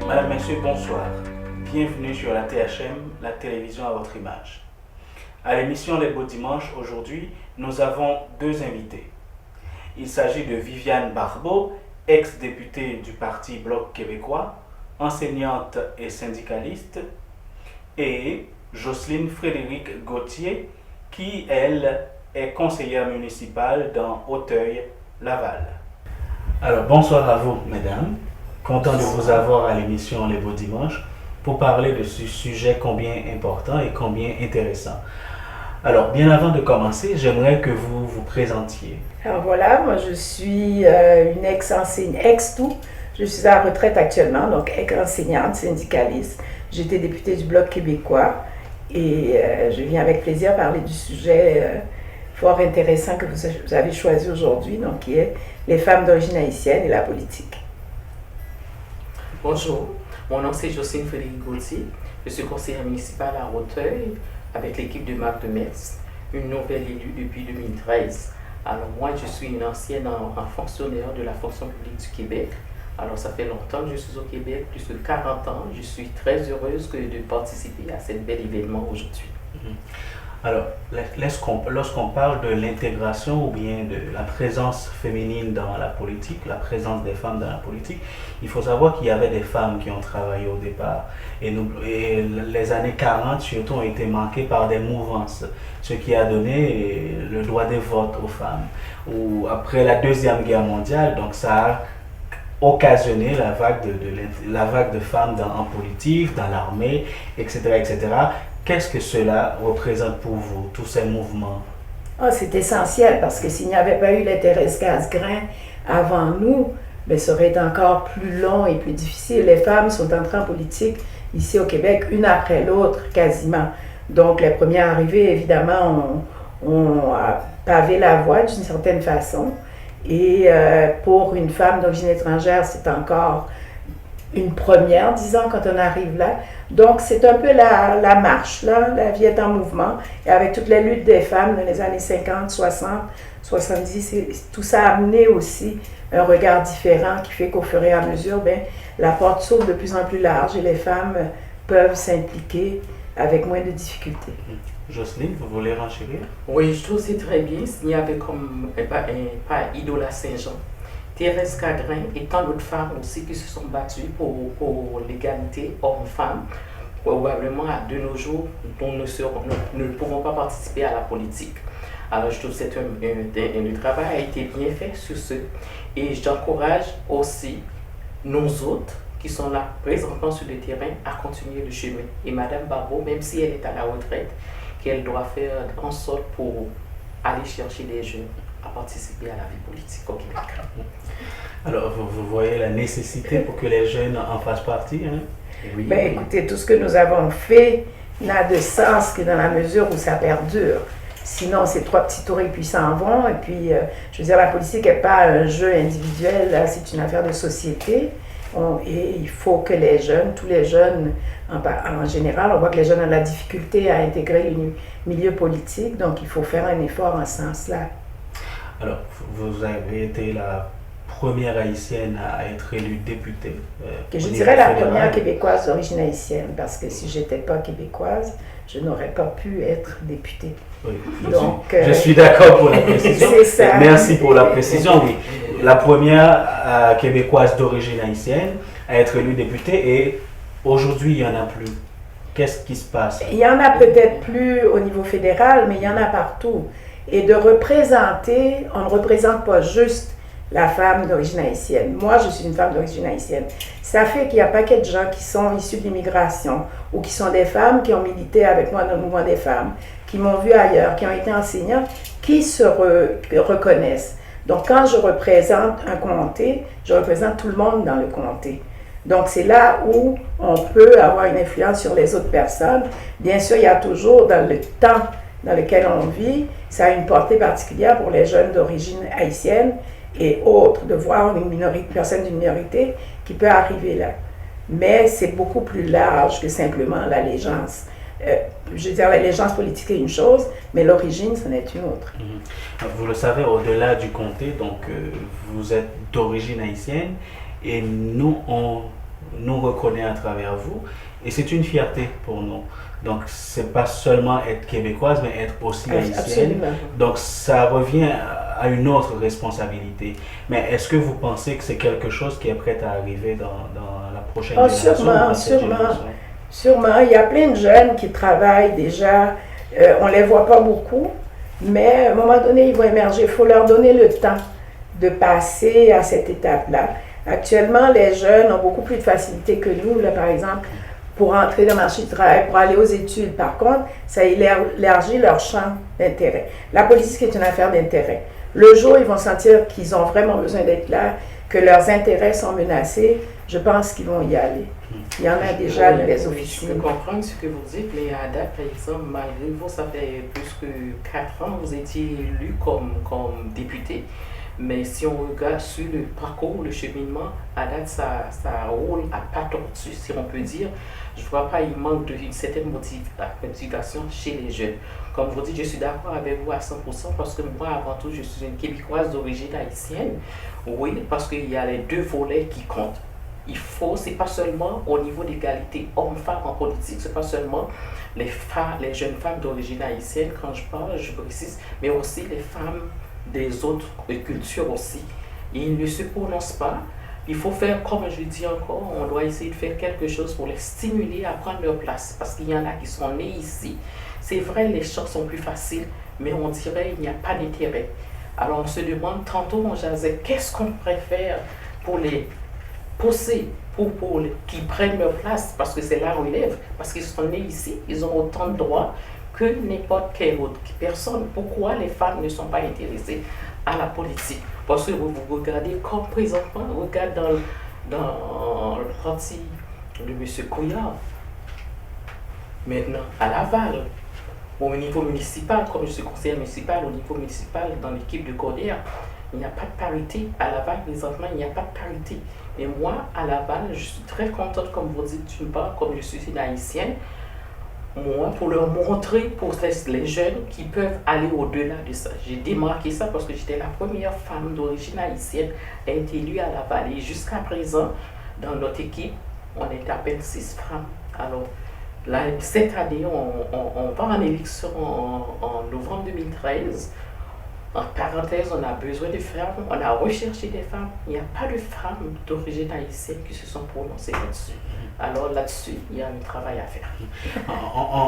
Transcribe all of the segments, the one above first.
Madame, Messieurs, bonsoir. Bienvenue sur la THM, la télévision à votre image. À l'émission Les Beaux Dimanches, aujourd'hui, nous avons deux invités. Il s'agit de Viviane Barbeau, ex-députée du Parti Bloc québécois, enseignante et syndicaliste, et Jocelyne Frédéric Gauthier, qui, elle, est conseillère municipale dans Auteuil-Laval. Alors, bonsoir à vous, mesdames. Content de vous avoir à l'émission Les Beaux Dimanches pour parler de ce sujet combien important et combien intéressant. Alors, bien avant de commencer, j'aimerais que vous vous présentiez. Alors voilà, moi je suis une ex-enseignante, ex-tout. Je suis à la retraite actuellement, donc ex-enseignante, syndicaliste. J'étais députée du Bloc québécois et je viens avec plaisir parler du sujet fort intéressant que vous avez choisi aujourd'hui, donc qui est les femmes d'origine haïtienne et la politique. Bonjour, mon nom c'est Jocelyne Frédéric Gauthier. Je suis conseillère municipale à Auteuil avec l'équipe de Marc de Metz, une nouvelle élue depuis 2013. Alors moi, je suis une ancienne fonctionnaire de la fonction publique du Québec. Alors ça fait longtemps que je suis au Québec, plus de 40 ans. Je suis très heureuse de participer à ce bel événement aujourd'hui. Alors, lorsqu'on parle de l'intégration ou bien de la présence féminine dans la politique, la présence des femmes dans la politique, il faut savoir qu'il y avait des femmes qui ont travaillé au départ. Et les années 40 surtout ont été marquées par des mouvances, ce qui a donné le droit de vote aux femmes. Ou après la Deuxième Guerre mondiale, donc ça a occasionné la vague de femmes en politique, dans l'armée, etc., etc. Qu'est-ce que cela représente pour vous, tous ces mouvements? C'est essentiel parce que s'il n'y avait pas eu les Thérèse Casgrain avant nous, ben, ça aurait été encore plus long et plus difficile. Les femmes sont entrées en politique ici au Québec, une après l'autre quasiment. Donc les premières arrivées, évidemment, ont pavé la voie d'une certaine façon. Et pour une femme d'origine étrangère, c'est encore une première, disons, quand on arrive là. Donc, c'est un peu la marche, là. La vie est en mouvement. Et avec toutes les luttes des femmes dans les années 50, 60, 70, tout ça a amené aussi un regard différent qui fait qu'au fur et à mesure, ben, la porte s'ouvre de plus en plus large et les femmes peuvent s'impliquer avec moins de difficultés. Jocelyne, vous voulez renchérir? Oui, je trouve que c'est très bien. Il y avait comme pas Idola Saint-Jean, Thérèse Casgrain et tant d'autres femmes aussi qui se sont battues pour l'égalité homme-femme. Probablement à de nos jours, nous ne pouvons pas participer à la politique. Alors je trouve que le travail a été bien fait sur ce. Et j'encourage aussi nos autres qui sont là présentement sur le terrain à continuer le chemin. Et Madame Barbeau, même si elle est à la retraite, qu'elle doit faire en sorte pour aller chercher des jeunes à participer à la vie politique au Québec. Alors, vous voyez la nécessité pour que les jeunes en fassent partie, hein? Oui. Ben, écoutez, tout ce que nous avons fait n'a de sens que dans la mesure où ça perdure. Sinon, ces trois petits tours et puis s'en vont. Et puis, je veux dire, la politique n'est pas un jeu individuel, là, c'est une affaire de société. Et il faut que les jeunes, tous les jeunes, en général, on voit que les jeunes ont de la difficulté à intégrer le milieu politique. Donc, il faut faire un effort en ce sens-là. Alors, vous avez été la première haïtienne à être élue députée. Que je dirais la première québécoise d'origine haïtienne, parce que si je n'étais pas québécoise, je n'aurais pas pu être députée. Oui, donc, je suis d'accord pour la précision. C'est ça. Merci pour la précision, oui. La première québécoise d'origine haïtienne à être élue députée et aujourd'hui, il n'y en a plus. Qu'est-ce qui se passe? Il y en a peut-être plus au niveau fédéral, mais il y en a partout. Et de représenter, on ne représente pas juste la femme d'origine haïtienne. Moi, je suis une femme d'origine haïtienne. Ça fait qu'il y a un paquet de gens qui sont issus de l'immigration ou qui sont des femmes qui ont milité avec moi dans le mouvement des femmes, qui m'ont vu ailleurs, qui ont été enseignantes, qui se reconnaissent. Donc, quand je représente un comté, je représente tout le monde dans le comté. Donc, c'est là où on peut avoir une influence sur les autres personnes. Bien sûr, il y a toujours dans le temps dans lequel on vit, ça a une portée particulière pour les jeunes d'origine haïtienne et autres, de voir une personne d'une minorité qui peut arriver là. Mais c'est beaucoup plus large que simplement l'allégeance. Je veux dire, l'allégeance politique est une chose, mais l'origine, c'en est une autre. Vous le savez, au-delà du comté, donc vous êtes d'origine haïtienne et nous, nous reconnaît à travers vous et c'est une fierté pour nous. Donc, c'est pas seulement être québécoise, mais être aussi haïtienne. Absolument. Donc, ça revient à une autre responsabilité. Mais est-ce que vous pensez que c'est quelque chose qui est prêt à arriver dans la prochaine génération? Sûrement. Il y a plein de jeunes qui travaillent déjà. On ne les voit pas beaucoup, mais à un moment donné, ils vont émerger. Il faut leur donner le temps de passer à cette étape-là. Actuellement, les jeunes ont beaucoup plus de facilité que nous, là, par exemple, pour entrer dans le marché du travail, pour aller aux études. Par contre, ça élargit leur champ d'intérêt. La politique est une affaire d'intérêt. Le jour où ils vont sentir qu'ils ont vraiment besoin d'être là, que leurs intérêts sont menacés, je pense qu'ils vont y aller. Il y en a déjà dans les officines. Je peux comprendre ce que vous dites, mais à date, par exemple, malgré vous, ça fait plus que 4 ans, vous étiez élu comme député. Mais si on regarde sur le parcours, le cheminement, à date, ça roule à pas tortue, si on peut dire. Je ne vois pas, il manque d'une certaine motivation chez les jeunes. Comme vous dites, je suis d'accord avec vous à 100% parce que moi, avant tout, je suis une Québécoise d'origine haïtienne. Oui, parce qu'il y a les deux volets qui comptent. C'est pas seulement au niveau d'égalité homme-femme en politique, c'est pas seulement les jeunes femmes d'origine haïtienne, quand je parle, je précise, mais aussi les femmes des autres cultures aussi. Ils ne se prononcent pas. Il faut faire, comme je dis encore, on doit essayer de faire quelque chose pour les stimuler à prendre leur place, parce qu'il y en a qui sont nés ici. C'est vrai, les choses sont plus faciles, mais on dirait qu'il n'y a pas d'intérêt. Alors on se demande, tantôt on jasait, qu'est-ce qu'on préfère pour les pousser, pour qu'ils prennent leur place, parce que c'est la relève, parce qu'ils sont nés ici, ils ont autant de droits que n'importe quelle autre personne. Pourquoi les femmes ne sont pas intéressées à la politique? Parce que vous regardez comme présentement, regarde dans le parti de M. Couillard, maintenant à Laval, au niveau municipal, comme je suis conseiller municipal, au niveau municipal, dans l'équipe de Codère, il n'y a pas de parité. À Laval, présentement, il n'y a pas de parité. Et moi, à Laval, je suis très contente, comme vous dites, d'une part, comme je suis une haïtienne, moi, pour leur montrer, pour les jeunes qui peuvent aller au-delà de ça. J'ai démarqué ça parce que j'étais la première femme d'origine haïtienne à être élue à Laval. Et jusqu'à présent, dans notre équipe, on est à peine 6 femmes. Alors, là, cette année, on va en élection en novembre 2013. En parenthèse, on a besoin de femmes, on a recherché des femmes. Il n'y a pas de femmes d'origine haïtienne qui se sont prononcées là-dessus. Alors là-dessus, il y a un travail à faire.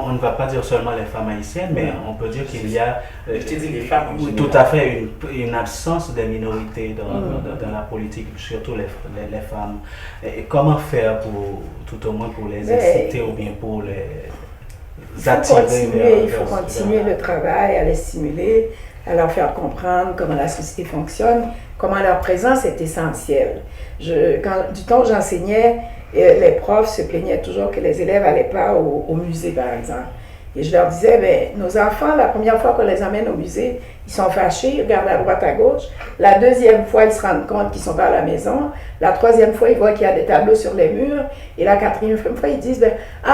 On ne va pas dire seulement les femmes haïtiennes, mais on peut dire qu'il y a je te dis les femmes tout à fait une absence des minorités dans la politique, surtout les femmes. Et comment faire tout au moins pour les inciter ou bien pour les attirer Il faut continuer le travail, à les stimuler, à leur faire comprendre comment la société fonctionne, comment leur présence est essentielle. Du temps où j'enseignais, les profs se plaignaient toujours que les élèves n'allaient pas au musée, par exemple. Et je leur disais, nos enfants, la première fois qu'on les amène au musée, ils sont fâchés, ils regardent à droite, à gauche. La deuxième fois, ils se rendent compte qu'ils ne sont pas à la maison. La troisième fois, ils voient qu'il y a des tableaux sur les murs. Et la quatrième fois, ils disent,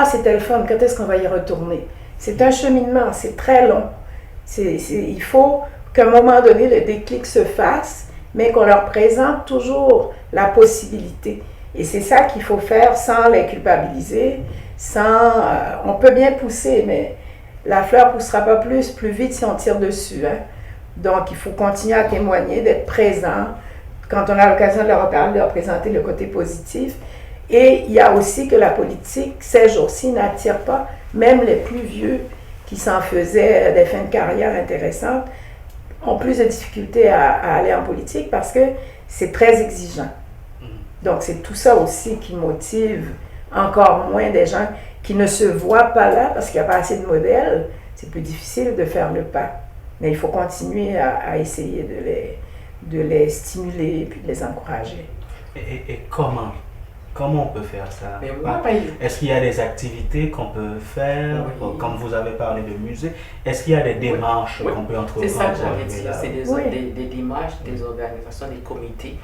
c'était le fun, quand est-ce qu'on va y retourner? C'est un cheminement, c'est très long. Il faut qu'à un moment donné, le déclic se fasse, mais qu'on leur présente toujours la possibilité. Et c'est ça qu'il faut faire sans les culpabiliser, on peut bien pousser, mais la fleur ne poussera pas plus vite si on tire dessus. Hein. Donc, il faut continuer à témoigner, d'être présent. Quand on a l'occasion de leur reparler, de leur présenter le côté positif. Et il y a aussi que la politique, ces jours-ci, n'attire pas, même les plus vieux qui s'en faisaient des fins de carrière intéressantes, ont plus de difficultés à aller en politique parce que c'est très exigeant. Donc, c'est tout ça aussi qui motive encore moins des gens qui ne se voient pas là parce qu'il n'y a pas assez de modèles. C'est plus difficile de faire le pas. Mais il faut continuer à essayer de les stimuler et de les encourager. Et comment on peut faire ça? Est-ce qu'il y a des activités qu'on peut faire? Oui. Comme vous avez parlé de musée, est-ce qu'il y a des démarches qu'on peut entreprendre? C'est ça que j'avais dit. C'est des démarches, des organisations, des comités.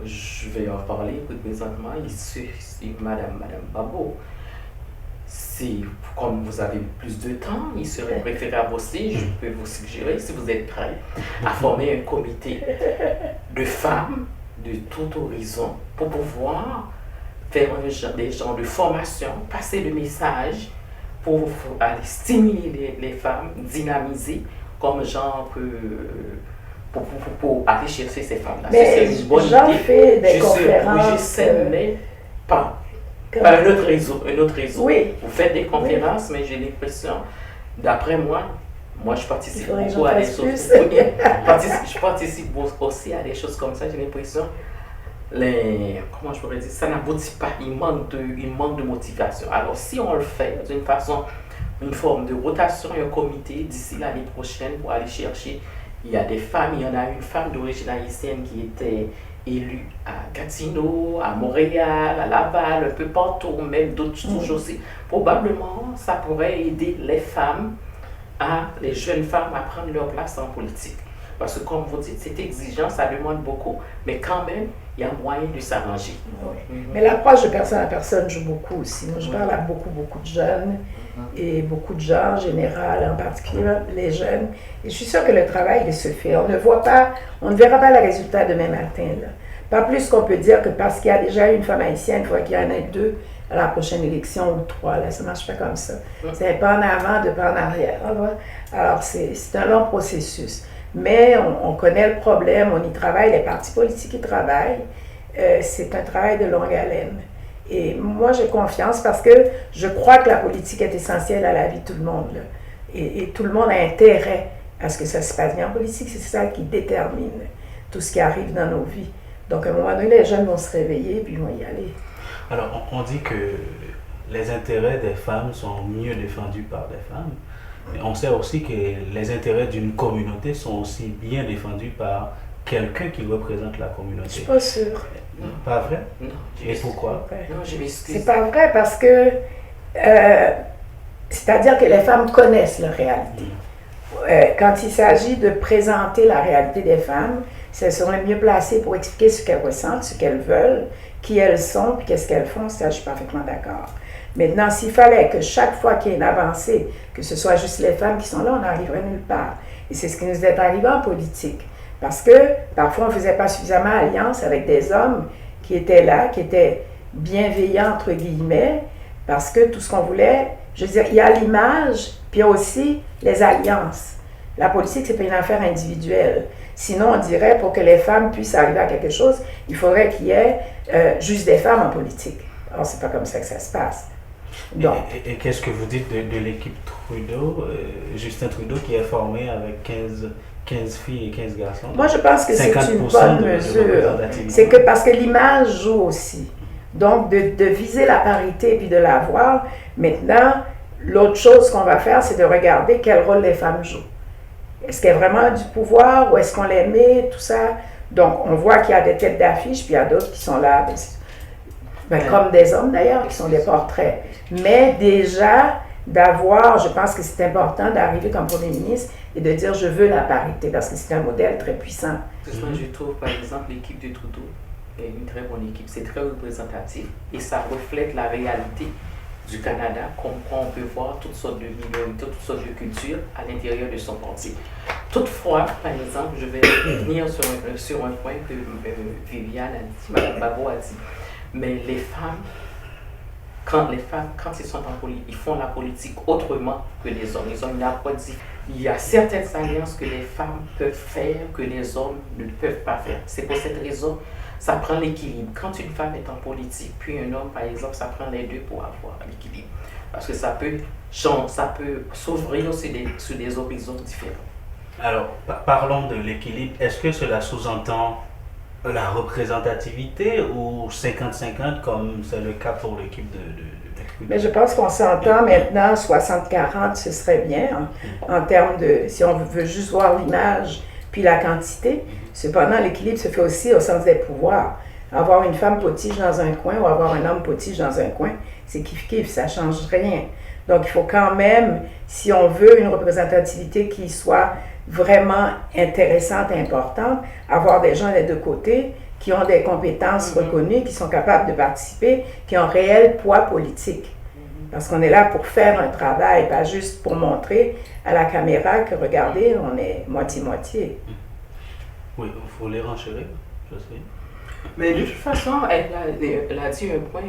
Je vais en parler présentement ici, Madame Babo. Comme vous avez plus de temps, il serait préférable aussi, je peux vous suggérer, si vous êtes prêts, à former un comité de femmes de tout horizon pour pouvoir faire des genres de formation, passer le message pour aller stimuler les femmes, dynamiser comme genre pour aller chercher ces femmes-là. Mais c'est une bonne j'en idée. fais des Oui, conférences. je sais, mais pas. Pas un autre réseau. Oui. Vous faites des conférences, mais j'ai l'impression, d'après moi je participe Il faudrait que beaucoup j'en à des fasse choses. plus. Je participe aussi à des choses comme ça. J'ai l'impression, comment je pourrais dire, ça n'aboutit pas. Il manque de motivation. Alors, si on le fait d'une façon, une forme de rotation, un comité d'ici l'année prochaine pour aller chercher, il y a des femmes, il y en a une femme d'origine haïtienne qui était élue à Gatineau, à Montréal, à Laval, un peu partout, même d'autres touches aussi. Probablement, ça pourrait aider les femmes, les jeunes femmes à prendre leur place en politique. Parce que comme vous dites, c'est exigeant, ça demande beaucoup, mais quand même, il y a moyen de s'arranger. Oui. Mais l'approche de personne à personne joue beaucoup aussi. Moi, je parle à beaucoup de jeunes et beaucoup de gens en général, en particulier les jeunes. Et je suis sûre que le travail il se fait. On ne verra pas le résultat demain matin. Là. Pas plus qu'on peut dire que parce qu'il y a déjà une femme haïtienne, il faudrait qu'il y en ait 2 à la prochaine élection ou 3. Là. Ça ne marche pas comme ça. C'est un pas en avant, 2 pas en arrière. Alors, c'est un long processus. Mais on connaît le problème, on y travaille, les partis politiques y travaillent. C'est un travail de longue haleine. Et moi, j'ai confiance parce que je crois que la politique est essentielle à la vie de tout le monde. Là. Et tout le monde a intérêt à ce que ça se passe bien en politique. C'est ça qui détermine tout ce qui arrive dans nos vies. Donc, à un moment donné, les jeunes vont se réveiller et puis ils vont y aller. Alors, on dit que les intérêts des femmes sont mieux défendus par des femmes. Mais on sait aussi que les intérêts d'une communauté sont aussi bien défendus par quelqu'un qui représente la communauté. Je suis pas sûre. Pas vrai? Non. Et pourquoi? Non, je m'excuse. C'est pas vrai parce que, c'est-à-dire que les femmes connaissent leur réalité. Quand il s'agit de présenter la réalité des femmes, elles seront les mieux placées pour expliquer ce qu'elles ressentent, ce qu'elles veulent, qui elles sont, puis qu'est-ce qu'elles font. Ça, je suis parfaitement d'accord. Maintenant, s'il fallait que chaque fois qu'il y ait une avancée, que ce soit juste les femmes qui sont là, on n'arriverait nulle part. Et c'est ce qui nous est arrivé en politique. Parce que parfois, on ne faisait pas suffisamment alliance avec des hommes qui étaient là, qui étaient bienveillants, entre guillemets, parce que tout ce qu'on voulait, je veux dire, il y a l'image, puis il y a aussi les alliances. La politique, ce n'est pas une affaire individuelle. Sinon, on dirait, pour que les femmes puissent arriver à quelque chose, il faudrait qu'il y ait juste des femmes en politique. Alors, ce n'est pas comme ça que ça se passe. Donc, et qu'est-ce que vous dites de l'équipe Trudeau, Justin Trudeau, qui est formé avec 15 filles et 15 garçons? Moi, je pense que c'est une 50% bonne de mesure. représentativité. C'est que parce que l'image joue aussi. Donc, de viser la parité et puis de l'avoir. Maintenant, l'autre chose qu'on va faire, c'est de regarder quel rôle les femmes jouent. Est-ce qu'elles ont vraiment du pouvoir ou est-ce qu'on les met, tout ça? Donc, on voit qu'il y a des têtes d'affiche, puis il y a d'autres qui sont là, comme des hommes d'ailleurs, qui sont des portraits. Mais déjà, je pense que c'est important d'arriver comme Premier ministre et de dire je veux la parité, parce que c'est un modèle très puissant. Moi, je trouve, par exemple, l'équipe de Trudeau est une très bonne équipe, c'est très représentatif et ça reflète la réalité du Canada, comme on peut voir toutes sortes de minorités, toutes sortes de cultures à l'intérieur de son parti. Toutefois, par exemple, je vais revenir sur un point que Viviane a dit, Mme Babo a dit, mais les femmes, quand ils sont en politique, ils font la politique autrement que les hommes. Ils ont une approche différente. Il y a certaines alliances que les femmes peuvent faire que les hommes ne peuvent pas faire. C'est pour cette raison, ça prend l'équilibre. Quand une femme est en politique, puis un homme, par exemple, ça prend les deux pour avoir l'équilibre. Parce que ça peut s'ouvrir sur des horizons différents. Alors, parlons de l'équilibre. Est-ce que cela sous-entend la représentativité ou 50-50 comme c'est le cas pour l'équipe de Mais je pense qu'on s'entend maintenant, 60-40, ce serait bien, en termes de, si on veut juste voir l'image puis la quantité. Cependant, l'équilibre se fait aussi au sens des pouvoirs. Avoir une femme potige dans un coin ou avoir un homme potige dans un coin, c'est kiff-kiff, ça ne change rien. Donc, il faut quand même, si on veut une représentativité qui soit vraiment intéressante et importante, avoir des gens des deux côtés qui ont des compétences reconnues, qui sont capables de participer, qui ont un réel poids politique. Parce qu'on est là pour faire un travail, pas juste pour montrer à la caméra que, regardez, on est moitié-moitié. Oui, il faut les renchérir, je sais. Mais de toute façon, elle a dit un point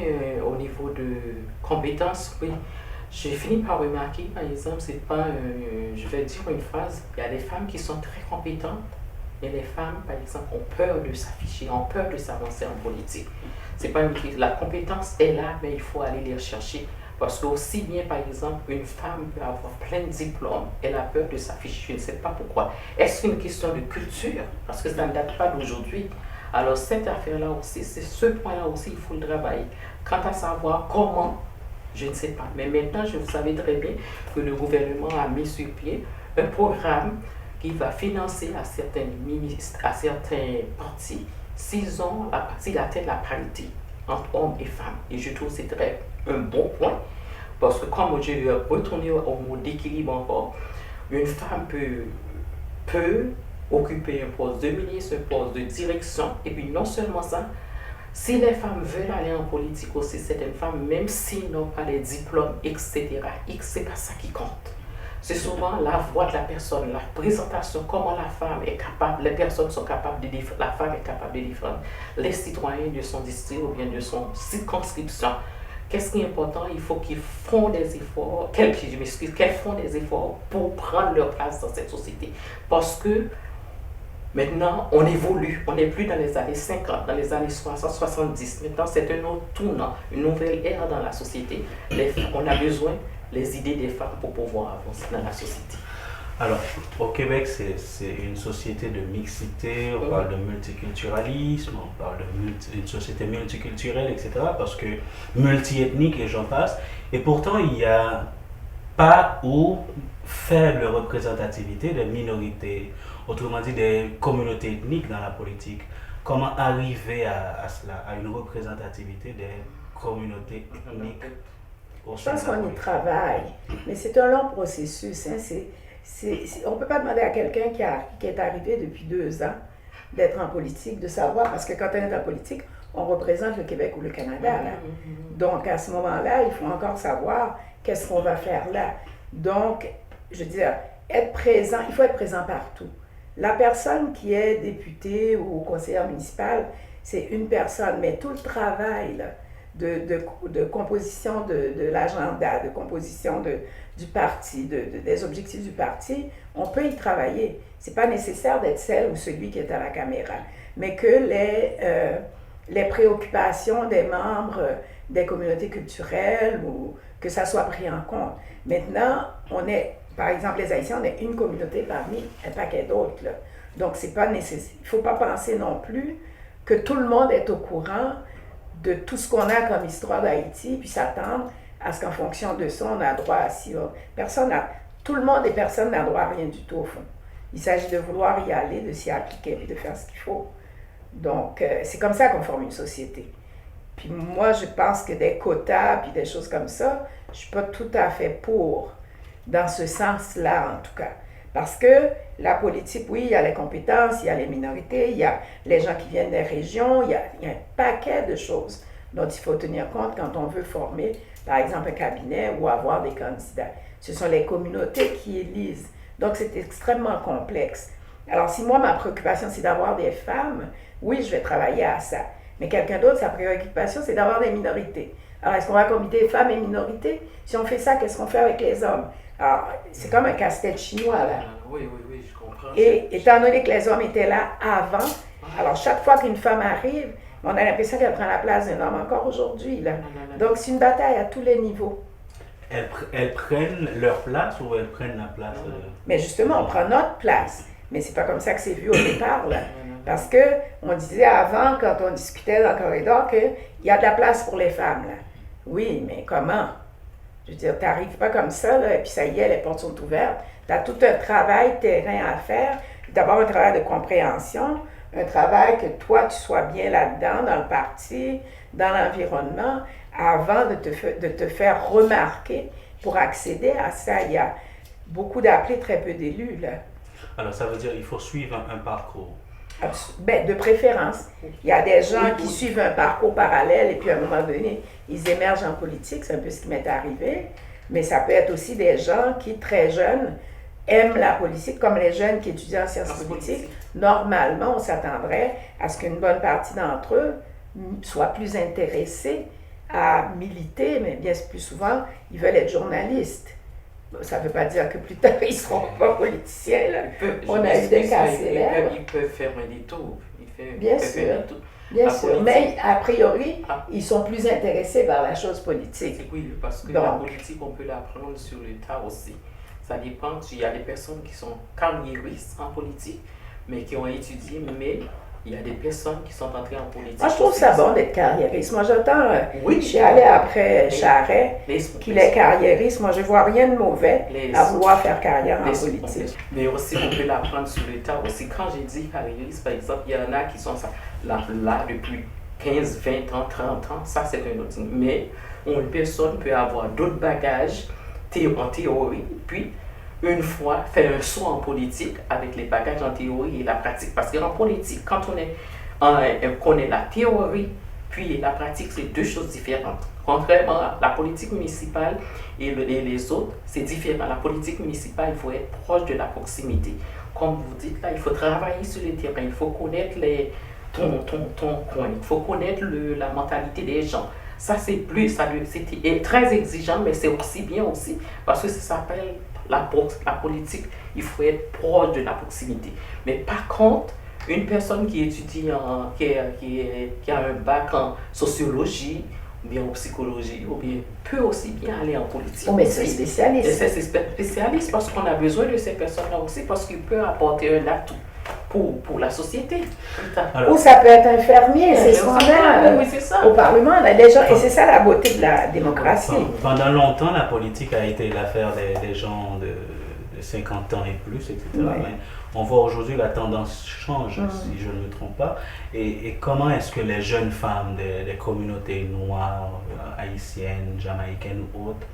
au niveau de compétences, oui. J'ai fini par remarquer, par exemple, c'est pas, je vais dire une phrase, il y a des femmes qui sont très compétentes, et les femmes, par exemple, ont peur de s'afficher, ont peur de s'avancer en politique. C'est pas la compétence est là, mais il faut aller les chercher. Parce que aussi bien, par exemple, une femme peut avoir plein de diplômes, elle a peur de s'afficher, je ne sais pas pourquoi. Est-ce une question de culture? Parce que ça ne date pas d'aujourd'hui. Alors cette affaire-là aussi, c'est ce point-là aussi, il faut le travailler. Quant à savoir comment, je ne sais pas. Mais maintenant, vous savez très bien que le gouvernement a mis sur pied un programme qui va financer à certains ministres, à certains partis, s'ils atteignent la parité entre hommes et femmes. Et je trouve que c'est un bon point, parce que comme je vais retourner au mot d'équilibre encore, une femme peut occuper un poste de ministre, un poste de direction, et puis non seulement ça, si les femmes veulent aller en politique aussi, certaines femmes, même s'ils n'ont pas les diplômes, etc., c'est pas ça qui compte. C'est souvent la voix de la personne, la présentation, comment la femme est capable, les personnes sont capables de défendre, la femme est capable de défendre les citoyens de son district ou bien de son circonscription. Qu'est-ce qui est important? Il faut qu'ils font des efforts, qu'elles font des efforts pour prendre leur place dans cette société. Parce que maintenant, on évolue. On n'est plus dans les années 50, dans les années 60, 70. Maintenant, c'est un autre tournant, une nouvelle ère dans la société. On a besoin des idées des femmes pour pouvoir avancer dans la société. Alors, au Québec, c'est une société de mixité, on parle de multiculturalisme, on parle d'une société multiculturelle, etc. Parce que multiethnique et j'en passe. Et pourtant, il n'y a pas ou faible représentativité des minorités, autrement dit des communautés ethniques dans la politique. Comment arriver à cela, à une représentativité des communautés ethniques au Je sein pense de la qu'on y politique? travaille, mais c'est un long processus. Hein. On ne peut pas demander à quelqu'un qui est arrivé depuis 2 ans d'être en politique, de savoir, parce que quand on est en politique, on représente le Québec ou le Canada. Là. Donc, à ce moment-là, il faut encore savoir qu'est-ce qu'on va faire là. Donc, je veux dire, être présent, il faut être présent partout. La personne qui est députée ou conseillère municipale, c'est une personne, mais tout le travail là, de composition de l'agenda, de composition du parti, des objectifs du parti, on peut y travailler. Ce n'est pas nécessaire d'être celle ou celui qui est à la caméra, mais que les préoccupations des membres des communautés culturelles, ou que ça soit pris en compte. Maintenant, on est, par exemple, les Haïtiens, on est une communauté parmi un paquet d'autres. Là. Donc, c'est pas nécessaire. Il ne faut pas penser non plus que tout le monde est au courant de tout ce qu'on a comme histoire d'Haïti, puis s'attendre à ce qu'en fonction de ça, on a droit à si tout le monde et personne n'a droit à rien du tout au fond. Il s'agit de vouloir y aller, de s'y appliquer, puis de faire ce qu'il faut. Donc, c'est comme ça qu'on forme une société. Puis moi, je pense que des quotas, puis des choses comme ça, je ne suis pas tout à fait pour, dans ce sens-là en tout cas. Parce que la politique, oui, il y a les compétences, il y a les minorités, il y a les gens qui viennent des régions, il y a un paquet de choses dont il faut tenir compte quand on veut former, par exemple, un cabinet ou avoir des candidats. Ce sont les communautés qui élisent. Donc, c'est extrêmement complexe. Alors, si moi, ma préoccupation, c'est d'avoir des femmes, oui, je vais travailler à ça. Mais quelqu'un d'autre, sa préoccupation, c'est d'avoir des minorités. Alors, est-ce qu'on va combiner femmes et minorités? Si on fait ça, qu'est-ce qu'on fait avec les hommes? Alors, c'est comme un casse-tête chinois, là. Oui, je comprends. Et étant donné que les hommes étaient là avant, alors chaque fois qu'une femme arrive, on a l'impression qu'elle prend la place d'un homme encore aujourd'hui, là. Donc, c'est une bataille à tous les niveaux. Elles prennent leur place ou elles prennent la place Mais justement, on prend notre place. Mais c'est pas comme ça que c'est vu au départ, là. Parce que on disait avant, quand on discutait dans le corridor, qu'il y a de la place pour les femmes, là. Oui, mais comment? Je veux dire, tu n'arrives pas comme ça, là, et puis ça y est, les portes sont ouvertes. Tu as tout un travail terrain à faire. D'abord, un travail de compréhension, un travail que toi, tu sois bien là-dedans, dans le parti, dans l'environnement, avant de te faire remarquer pour accéder à ça. Il y a beaucoup d'appelés, très peu d'élus, là. Alors, ça veut dire qu'il faut suivre un parcours. Ben, de préférence. Il y a des gens qui suivent un parcours parallèle et puis à un moment donné, ils émergent en politique, c'est un peu ce qui m'est arrivé. Mais ça peut être aussi des gens qui, très jeunes, aiment la politique, comme les jeunes qui étudient en sciences politiques, normalement, on s'attendrait à ce qu'une bonne partie d'entre eux soient plus intéressés à militer, mais bien plus souvent, ils veulent être journalistes. Ça ne veut pas dire que plus tard, ils ne seront pas politiciens. Là. On a eu des cas célèbres. Ils peuvent faire un détour. Bien sûr. Bien sûr, mais a priori, ils sont plus intéressés par la chose politique. Oui, parce que la politique, on peut l'apprendre sur le tas aussi. Ça dépend. Il y a des personnes qui sont carriéristes en politique, mais qui ont étudié, mais il y a des personnes qui sont entrées en politique. Moi, je trouve ça bon d'être carriériste. Moi, j'entends, je suis allée après Charest, qu'il est carriériste. Moi, je ne vois rien de mauvais à vouloir faire carrière en politique. Mais aussi, on peut l'apprendre sur le tas aussi. Quand j'ai dit carriériste, par exemple, il y en a qui sont là depuis 15, 20 ans, 30 ans. Ça, c'est un autre. Mais une personne peut avoir d'autres bagages en théorie, puis une fois faire un saut en politique avec les bagages en théorie et la pratique. Parce qu'en politique, quand on connaît la théorie puis la pratique, c'est deux choses différentes. Contrairement à la politique municipale et les autres, c'est différent. La politique municipale, il faut être proche de la proximité. Comme vous dites là, il faut travailler sur le terrain, il faut connaître ton coin, il faut connaître la mentalité des gens. Ça, c'est très exigeant, mais c'est aussi bien aussi, parce que ça s'appelle la politique, il faut être proche de la proximité. Mais par contre, une personne qui étudie, qui a un bac en sociologie, ou bien en psychologie, ou bien peut aussi bien aller en politique. Mais c'est spécialiste. C'est spécialiste parce qu'on a besoin de ces personnes-là aussi, parce qu'il peut apporter un atout pour la société. Alors, ou ça peut être infirmier, c'est ce qu'on a au Parlement. Les gens, et c'est ça la beauté de la démocratie. Pendant longtemps, la politique a été l'affaire des gens de 50 ans et plus, etc. Ouais. Mais on voit aujourd'hui la tendance change, si je ne me trompe pas. Et comment est-ce que les jeunes femmes des communautés noires, haïtiennes, jamaïcaines ou autres,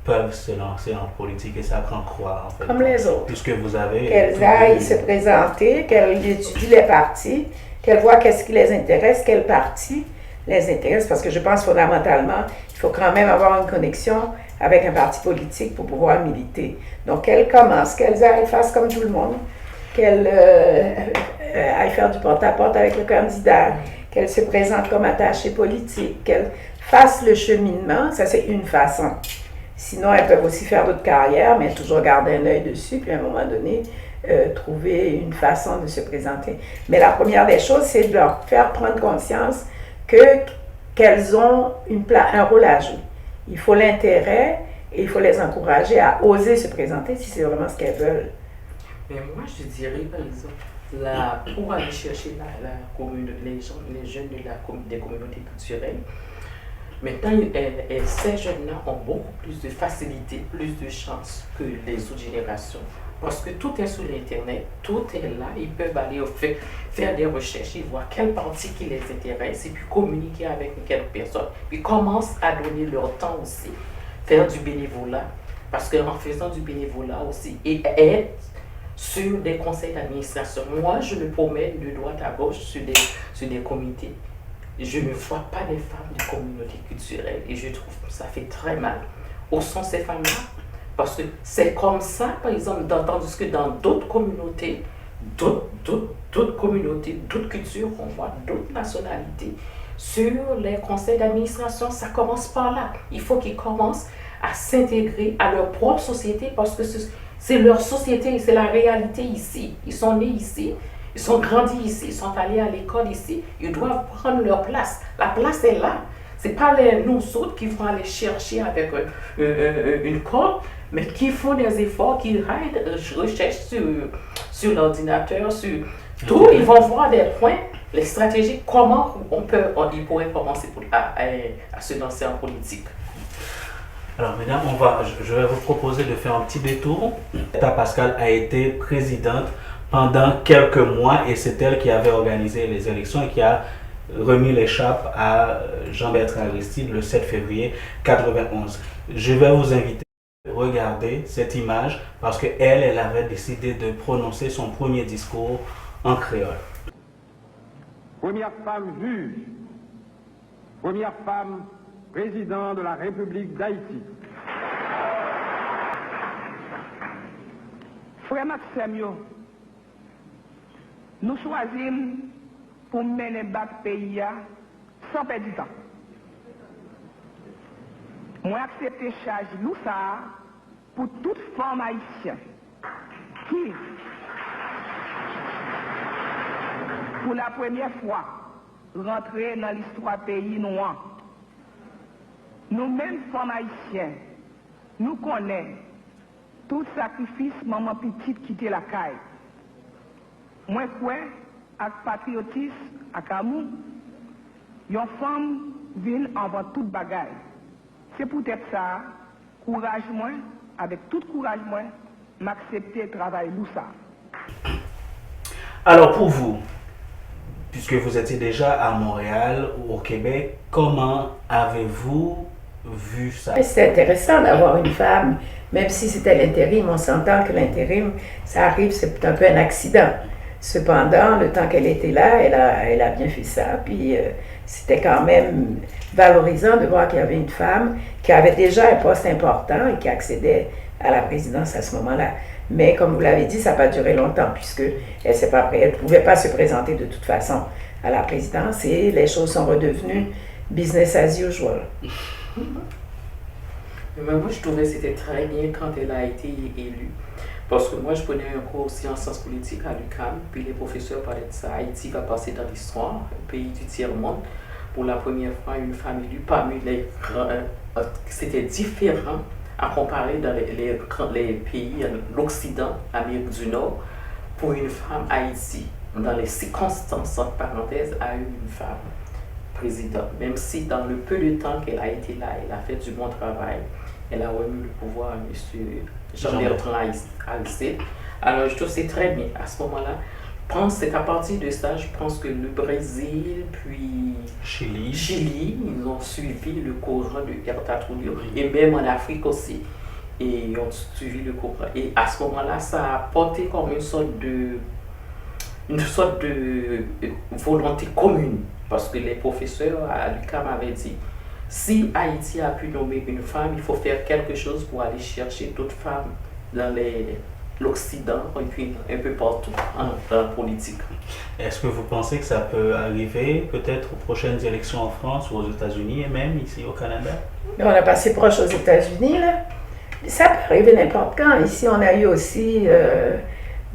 peuvent se lancer en politique et ça prend quoi en fait? Comme les autres. Puisque vous avez... Qu'elles aillent se présenter, qu'elles étudient les partis, qu'elles voient qu'est-ce qui les intéresse, quel parti les intéresse, parce que je pense fondamentalement qu'il faut quand même avoir une connexion avec un parti politique pour pouvoir militer. Donc qu'elles commencent, qu'elles aillent, fassent comme tout le monde, qu'elles aillent faire du porte-à-porte avec le candidat, qu'elles se présentent comme attachées politiques, qu'elles fassent le cheminement, ça c'est une façon. Sinon, elles peuvent aussi faire d'autres carrières, mais toujours garder un œil dessus, puis à un moment donné, trouver une façon de se présenter. Mais la première des choses, c'est de leur faire prendre conscience qu'elles ont un rôle à jouer. Il faut l'intérêt et il faut les encourager à oser se présenter si c'est vraiment ce qu'elles veulent. Mais moi, je dirais, par exemple, pour aller chercher les jeunes des communautés culturelles, maintenant, ces jeunes-là ont beaucoup plus de facilité, plus de chance que les autres générations. Parce que tout est sur l'Internet, tout est là. Ils peuvent aller faire des recherches, ils voient quel parti qui les intéresse et puis communiquer avec quelle personne. Puis commencent à donner leur temps aussi, faire du bénévolat. Parce qu'en faisant du bénévolat aussi, et être sur des conseils d'administration. Moi, je me promène de droite à gauche sur des comités. Je ne vois pas des femmes de communauté culturelle et je trouve que ça fait très mal. Où sont ces femmes-là? Parce que c'est comme ça, par exemple, tandis que dans d'autres communautés, d'autres cultures, on voit d'autres nationalités. Sur les conseils d'administration, ça commence par là. Il faut qu'ils commencent à s'intégrer à leur propre société parce que c'est leur société, c'est la réalité ici. Ils sont nés ici. Ils sont grandis ici, ils sont allés à l'école ici, ils doivent prendre leur place. La place est là. Ce n'est pas nous autres qui vont aller chercher avec une corde, mais qui font des efforts, qui recherchent sur l'ordinateur, sur tout. Ils vont voir des points, les stratégies, comment ils pourraient commencer à se lancer en politique. Alors, mesdames, je vais vous proposer de faire un petit détour. Tata Pascal a été présidente pendant quelques mois et c'est elle qui avait organisé les élections et qui a remis l'écharpe à Jean-Bertrand Aristide le 7 février 1991. Je vais vous inviter à regarder cette image parce qu'elle avait décidé de prononcer son premier discours en créole. Première femme juge, première femme président de la République d'Haïti. Frère Maxime, nous choisissons pour mener le pays sans perdre du temps. Moi, accepter charge nous ça pour toute femme haïtienne qui, pour la première fois, rentrer dans l'histoire pays noir. Nous-mêmes, femmes haïtiennes, nous connaissons tout sacrifice maman petite qui était la caille. Moi, quoi, avec patriotisme, avec amour, une femme vient avant toute bagaille. C'est peut-être ça, courage moi, avec tout courage moi, m'accepter travail tout ça. Alors pour vous, puisque vous étiez déjà à Montréal ou au Québec, comment avez-vous vu ça? C'est intéressant d'avoir une femme, même si c'était l'intérim, on s'entend que l'intérim, ça arrive, c'est un peu un accident. Cependant, le temps qu'elle était là, elle a bien fait ça. Puis c'était quand même valorisant de voir qu'il y avait une femme qui avait déjà un poste important et qui accédait à la présidence à ce moment-là. Mais comme vous l'avez dit, ça n'a pas duré longtemps puisque elle ne pouvait pas se présenter de toute façon à la présidence et les choses sont redevenues business as usual. Mais moi, je trouvais que c'était très bien quand elle a été élue. Parce que moi, je prenais un cours aussi en sciences politiques à l'UQAM, puis les professeurs parlaient de ça. Haïti va passer dans l'histoire, un pays du tiers-monde. Pour la première fois, une femme élue parmi les grands. C'était différent à comparer dans les pays, l'Occident, l'Amérique du Nord. Pour une femme, Haïti, dans les circonstances, entre parenthèses, a eu une femme présidente. Même si dans le peu de temps qu'elle a été là, elle a fait du bon travail. Elle a remis le pouvoir à M. Jean-Bertrand Aristide. Alors, je trouve que c'est très bien. À ce moment-là, c'est à partir de ça, je pense que le Brésil, puis Chili, ils ont suivi le courant de Herta Trujillo. Et même en Afrique aussi. Et ils ont suivi le courant. Et à ce moment-là, ça a porté comme une sorte de volonté commune. Parce que les professeurs à l'UQAM avaient dit, si Haïti a pu nommer une femme, il faut faire quelque chose pour aller chercher d'autres femmes dans l'Occident et puis un peu partout dans la politique. Est-ce que vous pensez que ça peut arriver peut-être aux prochaines élections en France ou aux États-Unis et même ici au Canada? On a passé proche aux États-Unis, là. Ça peut arriver n'importe quand. Ici, on a eu aussi,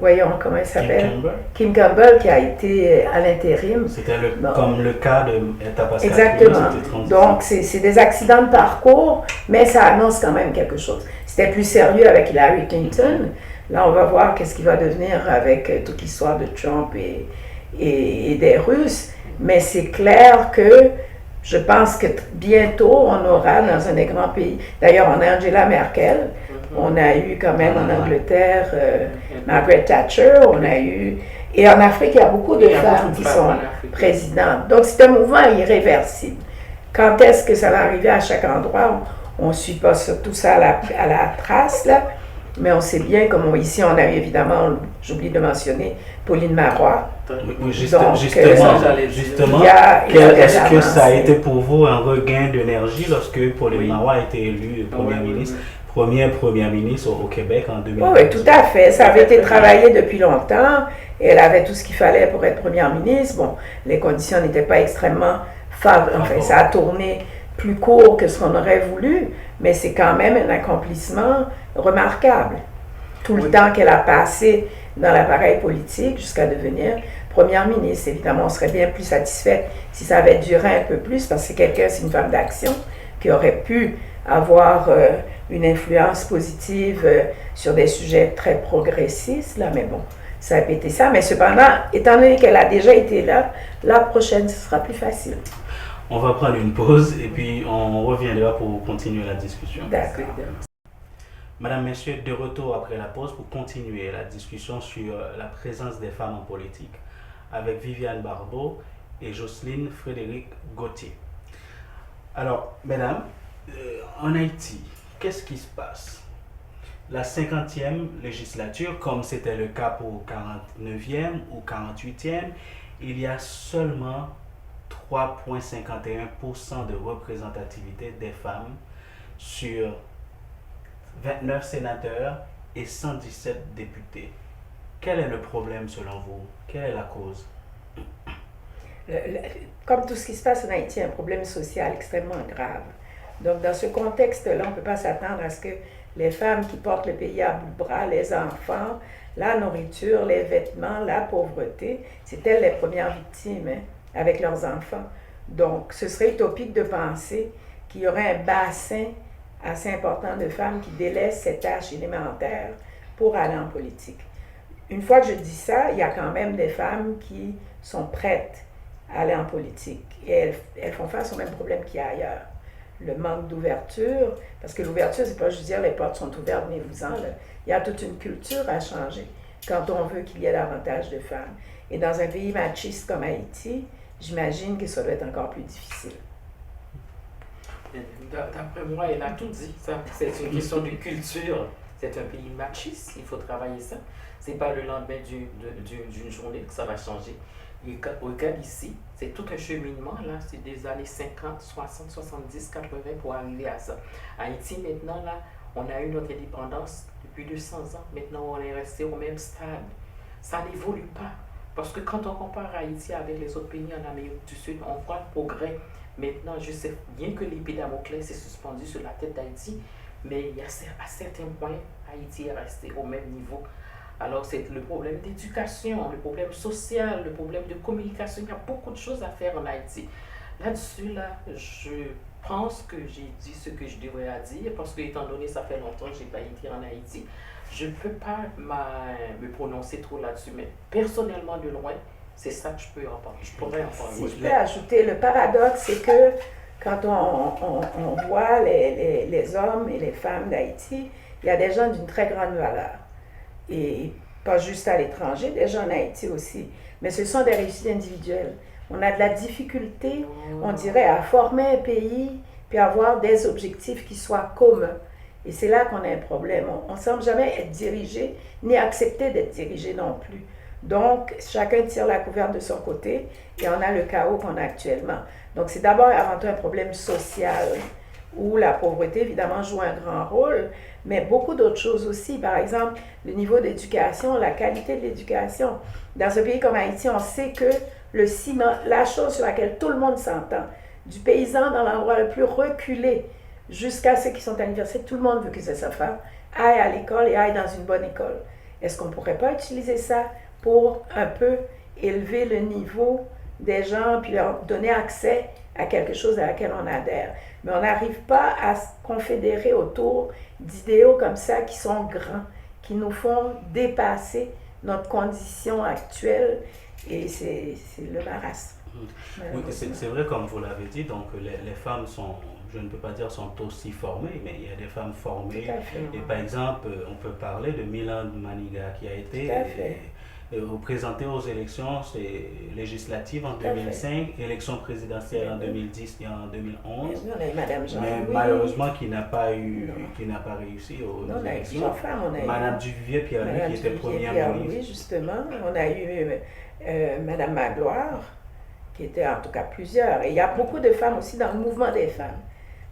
voyons comment il s'appelle, Kim Campbell qui a été à l'intérim. C'était comme le cas de Etta Pascal. Exactement. Donc, c'est des accidents de parcours, mais ça annonce quand même quelque chose. C'était plus sérieux avec Hillary Clinton. Là, on va voir qu'est-ce qui va devenir avec toute l'histoire de Trump et des Russes. Mais c'est clair que je pense que bientôt, on aura dans un des grands pays, d'ailleurs, on a Angela Merkel, on a eu quand même en Angleterre Margaret Thatcher, on a eu... Et en Afrique, il y a beaucoup de femmes qui sont présidentes. Donc, c'est un mouvement irréversible. Quand est-ce que ça va arriver à chaque endroit? On ne suit pas surtout ça à la trace, là. Mais on sait bien, comme ici, on a eu évidemment, j'oublie de mentionner, Pauline Marois. Oui, justement, est-ce que ça a été pour vous un regain d'énergie lorsque Pauline Marois a été élue première ministre au Québec en 2012? Oui, tout à fait. Ça avait été travaillé depuis longtemps. Elle avait tout ce qu'il fallait pour être première ministre. Bon, les conditions n'étaient pas extrêmement favorables. Enfin, ça a tourné plus court que ce qu'on aurait voulu, mais c'est quand même un accomplissement remarquable. Tout le temps qu'elle a passé dans l'appareil politique jusqu'à devenir première ministre. Évidemment, on serait bien plus satisfait si ça avait duré un peu plus, parce que c'est une femme d'action qui aurait pu avoir une influence positive sur des sujets très progressistes, là, mais bon, ça a été ça. Mais cependant, étant donné qu'elle a déjà été là, la prochaine, ce sera plus facile. On va prendre une pause et puis on reviendra pour continuer la discussion. D'accord. Madame, Messieurs, de retour après la pause pour continuer la discussion sur la présence des femmes en politique avec Viviane Barbeau et Jocelyne Frédéric Gauthier. Alors, mesdames, en Haïti, qu'est-ce qui se passe? La 50e législature, comme c'était le cas pour 49e ou 48e, il y a seulement 3,51% de représentativité des femmes sur 29 sénateurs et 117 députés. Quel est le problème selon vous? Quelle est la cause? Comme tout ce qui se passe en Haïti, un problème social extrêmement grave. Donc, dans ce contexte-là, on ne peut pas s'attendre à ce que les femmes qui portent le pays à bout de bras, les enfants, la nourriture, les vêtements, la pauvreté, c'est elles les premières victimes, hein, avec leurs enfants. Donc, ce serait utopique de penser qu'il y aurait un bassin assez important de femmes qui délaissent ces tâches élémentaires pour aller en politique. Une fois que je dis ça, il y a quand même des femmes qui sont prêtes à aller en politique. Et elles font face au même problème qu'il y a ailleurs. Le manque d'ouverture, parce que l'ouverture, c'est pas juste dire les portes sont ouvertes, mais vous-en, là. Il y a toute une culture à changer quand on veut qu'il y ait davantage de femmes. Et dans un pays machiste comme Haïti, j'imagine que ça doit être encore plus difficile. D'après moi, elle a tout dit. C'est une question de culture. C'est un pays machiste, il faut travailler ça. C'est pas le lendemain d'une journée que ça va changer. Regarde ici, c'est tout un cheminement, là, c'est des années 50, 60, 70, 80 pour arriver à ça. Haïti, maintenant, là, on a eu notre indépendance depuis 200 ans. Maintenant, on est resté au même stade. Ça n'évolue pas. Parce que quand on compare Haïti avec les autres pays en Amérique du Sud, on voit le progrès. Maintenant, je sais bien que l'épée Damoclès s'est suspendue sur la tête d'Haïti, mais à certains points, Haïti est resté au même niveau. Alors, c'est le problème d'éducation, le problème social, le problème de communication. Il y a beaucoup de choses à faire en Haïti. Là-dessus, là, je pense que j'ai dit ce que je devrais dire, parce que, étant donné ça fait longtemps que je n'ai pas été en Haïti, je ne peux pas me prononcer trop là-dessus. Mais personnellement, de loin, c'est ça que je peux en parler. Je pourrais en parler. Si je peux ajouter, le paradoxe, c'est que quand on voit les hommes et les femmes d'Haïti, il y a des gens d'une très grande valeur. Et pas juste à l'étranger, des gens en Haïti aussi. Mais ce sont des réussites individuelles. On a de la difficulté, on dirait, à former un pays puis avoir des objectifs qui soient communs. Et c'est là qu'on a un problème. On ne semble jamais être dirigé, ni accepter d'être dirigé non plus. Donc, chacun tire la couverture de son côté et on a le chaos qu'on a actuellement. Donc, c'est d'abord et avant tout un problème social où la pauvreté, évidemment, joue un grand rôle, mais beaucoup d'autres choses aussi. Par exemple, le niveau d'éducation, la qualité de l'éducation. Dans un pays comme Haïti, on sait que le ciment, la chose sur laquelle tout le monde s'entend, du paysan dans l'endroit le plus reculé jusqu'à ceux qui sont à l'université, tout le monde veut que sa femme aille à l'école et aille dans une bonne école. Est-ce qu'on ne pourrait pas utiliser ça pour un peu élever le niveau des gens puis leur donner accès à quelque chose à laquelle on adhère? Mais on n'arrive pas à se confédérer autour d'idéaux comme ça qui sont grands, qui nous font dépasser notre condition actuelle et c'est le marasme. Oui, c'est vrai comme vous l'avez dit, donc les femmes sont, je ne peux pas dire sont aussi formées, mais il y a des femmes formées. Et par exemple, on peut parler de Milan Maniga qui a été présenté aux élections législatives en 2005, élections présidentielles en 2010 et en 2011. On a eu Madame Jean, mais malheureusement qui n'a pas réussi aux élections. Madame Duvivier Pierre-Louis qui était première ministre. Oui, justement. On a eu Madame Magloire, qui était en tout cas plusieurs. Et il y a beaucoup de femmes aussi dans le mouvement des femmes.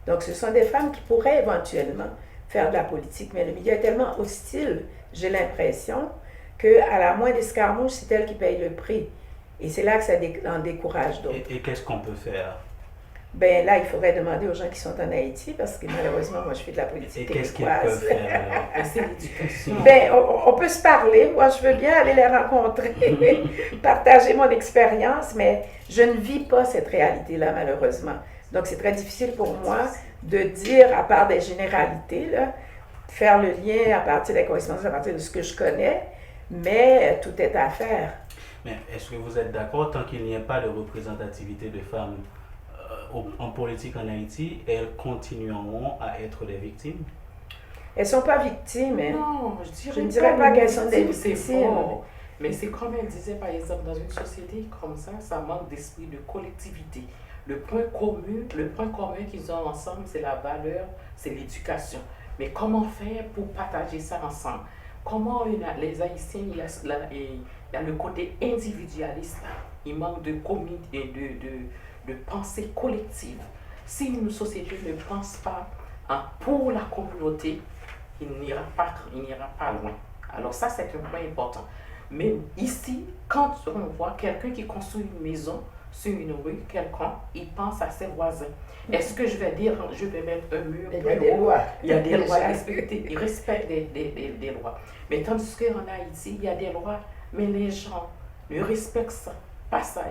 Donc ce sont des femmes qui pourraient éventuellement faire de la politique, mais le milieu est tellement hostile, j'ai l'impression, qu'à la moindre escarmouche, c'est elle qui paye le prix. Et c'est là que ça en décourage d'autres. Et qu'est-ce qu'on peut faire? Ben là, il faudrait demander aux gens qui sont en Haïti, parce que malheureusement, moi, je fais de la politique québécoise. Et qu'est-ce qu'ils peuvent faire? C'est l'éducation. Ben, on peut se parler. Moi, je veux bien aller les rencontrer, partager mon expérience, mais je ne vis pas cette réalité-là, malheureusement. Donc, c'est très difficile pour moi de dire, à part des généralités, là, faire le lien à partir des correspondances, à partir de ce que je connais, mais tout est à faire. Mais est-ce que vous êtes d'accord, tant qu'il n'y a pas de représentativité de femmes en politique en Haïti, elles continueront à être des victimes? Elles ne sont pas victimes. Hein? Non, je ne dirais pas qu'elles sont des victimes. Mais c'est comme elle disait, par exemple, dans une société comme ça manque d'esprit de collectivité. Le point commun qu'ils ont ensemble, c'est la valeur, c'est l'éducation. Mais comment faire pour partager ça ensemble? Comment les Haïtiens, il y a le côté individualiste, il manque de pensée collective. Si une société ne pense pas pour la communauté, il n'ira pas loin. Alors ça, c'est un point important. Mais ici, quand on voit quelqu'un qui construit une maison sur une rue quelconque, il pense à ses voisins. Est-ce que je vais dire, je vais mettre un mur Il y a des lois. Il y a des lois respectées, il respecte des lois. Mais tandis qu'en Haïti, il y a des lois, mais les gens ne respectent pas ça.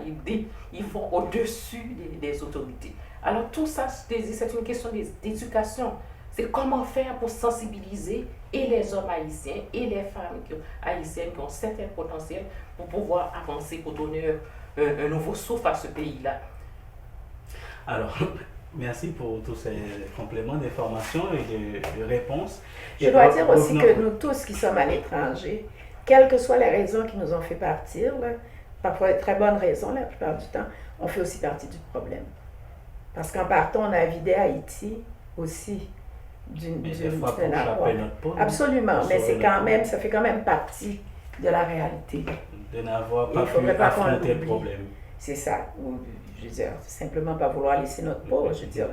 Ils vont au-dessus des autorités. Alors tout ça, c'est une question d'éducation. C'est comment faire pour sensibiliser et les hommes haïtiens et les femmes haïtiennes qui ont certains potentiels pour pouvoir avancer, pour donner un nouveau souffle à ce pays-là. Alors, merci pour tous ces compléments d'informations et de réponses. Je dois dire aussi que nous tous qui sommes à l'étranger, quelles que soient les raisons qui nous ont fait partir, là, parfois de très bonnes raisons la plupart du temps, on fait aussi partie du problème. Parce qu'en partant, on a vidé Haïti aussi d'une apport. Absolument, mais c'est quand même, ça fait quand même partie de la réalité. De n'avoir pas pu affronter le problème. C'est ça. Je veux dire, simplement pas vouloir laisser notre peau, je veux dire.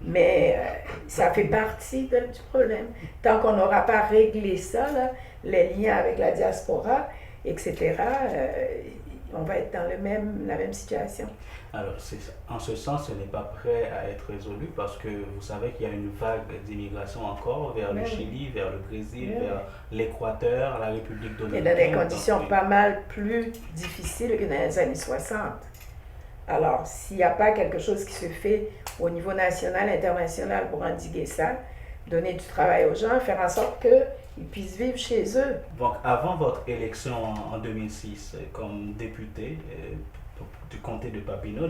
Mais ça fait partie du problème. Tant qu'on n'aura pas réglé ça, là, les liens avec la diaspora, etc., on va être dans la même situation. Alors, en ce sens, ce n'est pas prêt à être résolu parce que vous savez qu'il y a une vague d'immigration encore vers le Chili, vers le Brésil, vers l'Équateur, la République dominicaine. Et dans des conditions pas mal plus difficiles que dans les années 60. Alors, s'il n'y a pas quelque chose qui se fait au niveau national, international pour endiguer ça, donner du travail aux gens, faire en sorte qu'ils puissent vivre chez eux. Donc, avant votre élection en 2006 comme député du comté de Papineau,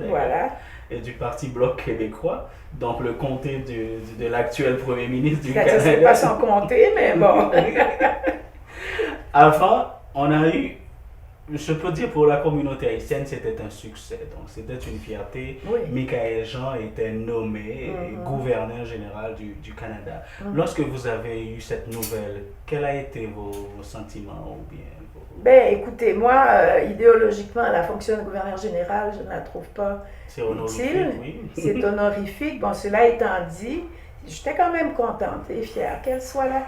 et du Parti Bloc québécois, donc le comté de l'actuel premier ministre du Canada. C'est pas son comté, mais bon. Avant, on a eu, je peux dire pour la communauté haïtienne, c'était un succès. Donc, c'était une fierté. Oui. Michaël Jean était nommé gouverneur général du Canada. Lorsque vous avez eu cette nouvelle, quels ont été vos sentiments ou bien Ben, écoutez, moi, idéologiquement, la fonction de gouverneur général, je ne la trouve pas utile. Oui. C'est honorifique. Bon, cela étant dit, j'étais quand même contente et fière qu'elle soit là.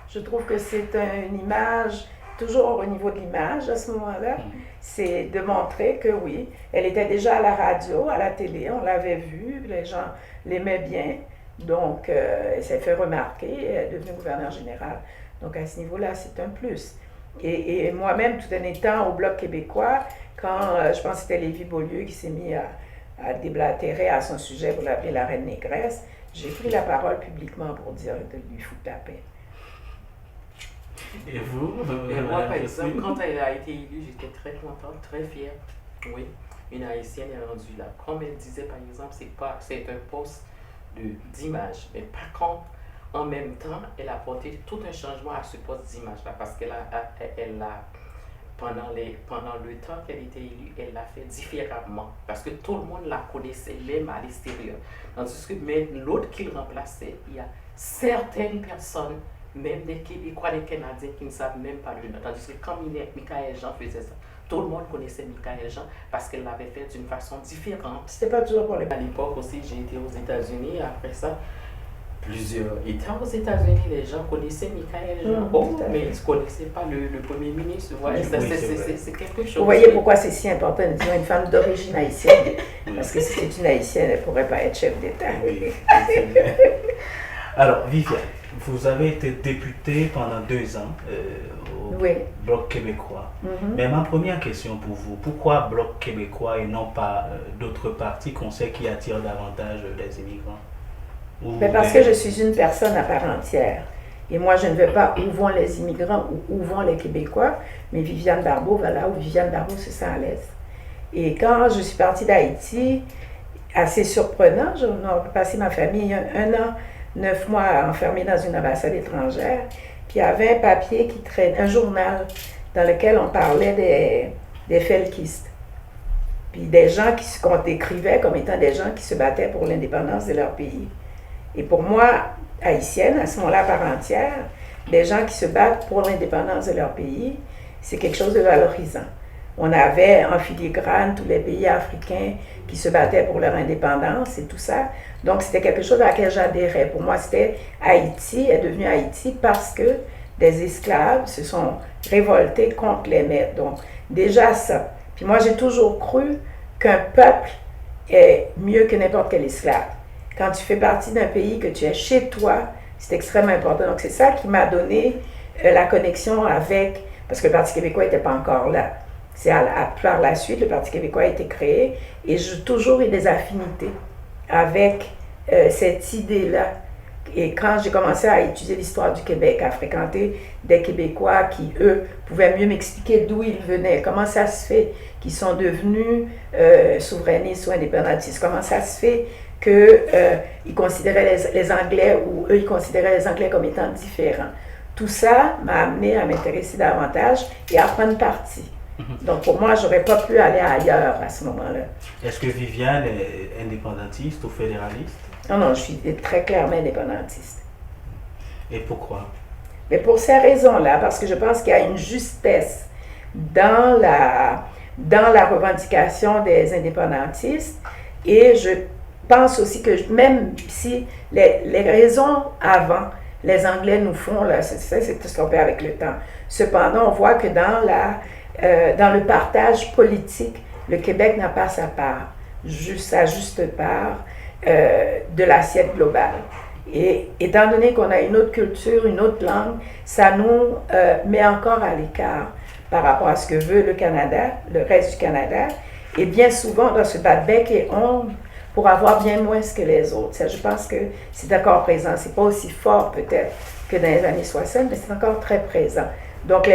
Je trouve que c'est une image, toujours au niveau de l'image à ce moment-là, c'est de montrer que oui, elle était déjà à la radio, à la télé, on l'avait vue, les gens l'aimaient bien. Donc, elle s'est fait remarquer, elle est devenue gouverneur général. Donc, à ce niveau-là, c'est un plus. Et moi-même, tout en étant au Bloc québécois, quand je pense que c'était Lévis-Beaulieu qui s'est mis à déblatérer à son sujet pour l'appeler la reine négresse, j'ai pris la parole publiquement pour dire de lui foutre la paix. Et vous? Et moi, par exemple, quand elle a été élue, j'étais très contente, très fière. Oui, une Haïtienne est rendue là. Comme elle disait, par exemple, c'est un poste d'image. Mais par contre, en même temps, elle a apporté tout un changement à ce poste d'image-là parce pendant le temps qu'elle était élue, elle l'a fait différemment parce que tout le monde la connaissait, même à l'extérieur. Tandis que même l'autre qu'il remplaçait, il y a certaines personnes, même des Québécois, des Canadiens qui ne savent même pas le nom. Tandis que quand Michaël Jean faisait ça, tout le monde connaissait Michaël Jean parce qu'elle l'avait fait d'une façon différente. C'était pas toujours pour les... À l'époque aussi, j'ai été aux États-Unis. Après ça, plusieurs États aux États-Unis, les gens connaissaient Michaël Jean. Mais ils ne connaissaient pas le premier ministre. Voilà, c'est quelque chose. Vous voyez pourquoi c'est si important de dire une femme d'origine haïtienne. Parce que si c'est une haïtienne, elle ne pourrait pas être chef d'État. Oui, alors, Viviane, vous avez été députée pendant 2 ans au Bloc québécois. Mais ma première question pour vous, pourquoi Bloc québécois et non pas d'autres partis qu'on sait qui attirent davantage les immigrants? Mais parce que je suis une personne à part entière. Et moi, je ne vais pas où vont les immigrants ou où vont les Québécois, mais Viviane Barbeau va là où Viviane Barbeau se sent à l'aise. Et quand je suis partie d'Haïti, assez surprenant, j'ai passé ma famille 1 an, 9 mois enfermée dans une ambassade étrangère, puis il y avait un papier qui traînait, un journal dans lequel on parlait des felkistes. Puis des gens qu'on décrivait comme étant des gens qui se battaient pour l'indépendance de leur pays. Et pour moi, haïtienne, à ce moment-là, à part entière, des gens qui se battent pour l'indépendance de leur pays, c'est quelque chose de valorisant. on avait en filigrane tous les pays africains qui se battaient pour leur indépendance et tout ça. Donc, c'était quelque chose à laquelle j'adhérais. Pour moi, c'était Haïti est devenu Haïti parce que des esclaves se sont révoltés contre les maîtres. Donc, déjà ça. Puis moi, j'ai toujours cru qu'un peuple est mieux que n'importe quel esclave. Quand tu fais partie d'un pays, que tu es chez toi, c'est extrêmement important. Donc, c'est ça qui m'a donné la connexion avec, parce que le Parti québécois n'était pas encore là. C'est par la suite, le Parti québécois a été créé et j'ai toujours eu des affinités avec cette idée-là. Et quand j'ai commencé à étudier l'histoire du Québec, à fréquenter des Québécois qui, eux, pouvaient mieux m'expliquer d'où ils venaient, comment ça se fait qu'ils sont devenus souverainistes ou indépendantistes, comment ça se fait qu'ils considéraient les Anglais ou eux, ils considéraient les Anglais comme étant différents. Tout ça m'a amené à m'intéresser davantage et à prendre parti. Donc pour moi, je n'aurais pas pu aller ailleurs à ce moment-là. Est-ce que Viviane est indépendantiste ou fédéraliste? Non, je suis très clairement indépendantiste. Et pourquoi? Mais pour ces raisons-là, parce que je pense qu'il y a une justesse dans la revendication des indépendantistes et je pense aussi que même si les raisons avant, les Anglais nous font, là, c'est tout ce qu'on fait avec le temps. Cependant, on voit que dans le partage politique, le Québec n'a pas sa part, sa juste part de l'assiette globale. Et étant donné qu'on a une autre culture, une autre langue, ça nous met encore à l'écart par rapport à ce que veut le Canada, le reste du Canada. Et bien souvent, on doit se battre bec et ongle pour avoir bien moins que les autres. Ça, je pense que c'est encore présent. C'est pas aussi fort peut-être que dans les années 60, mais c'est encore très présent. Donc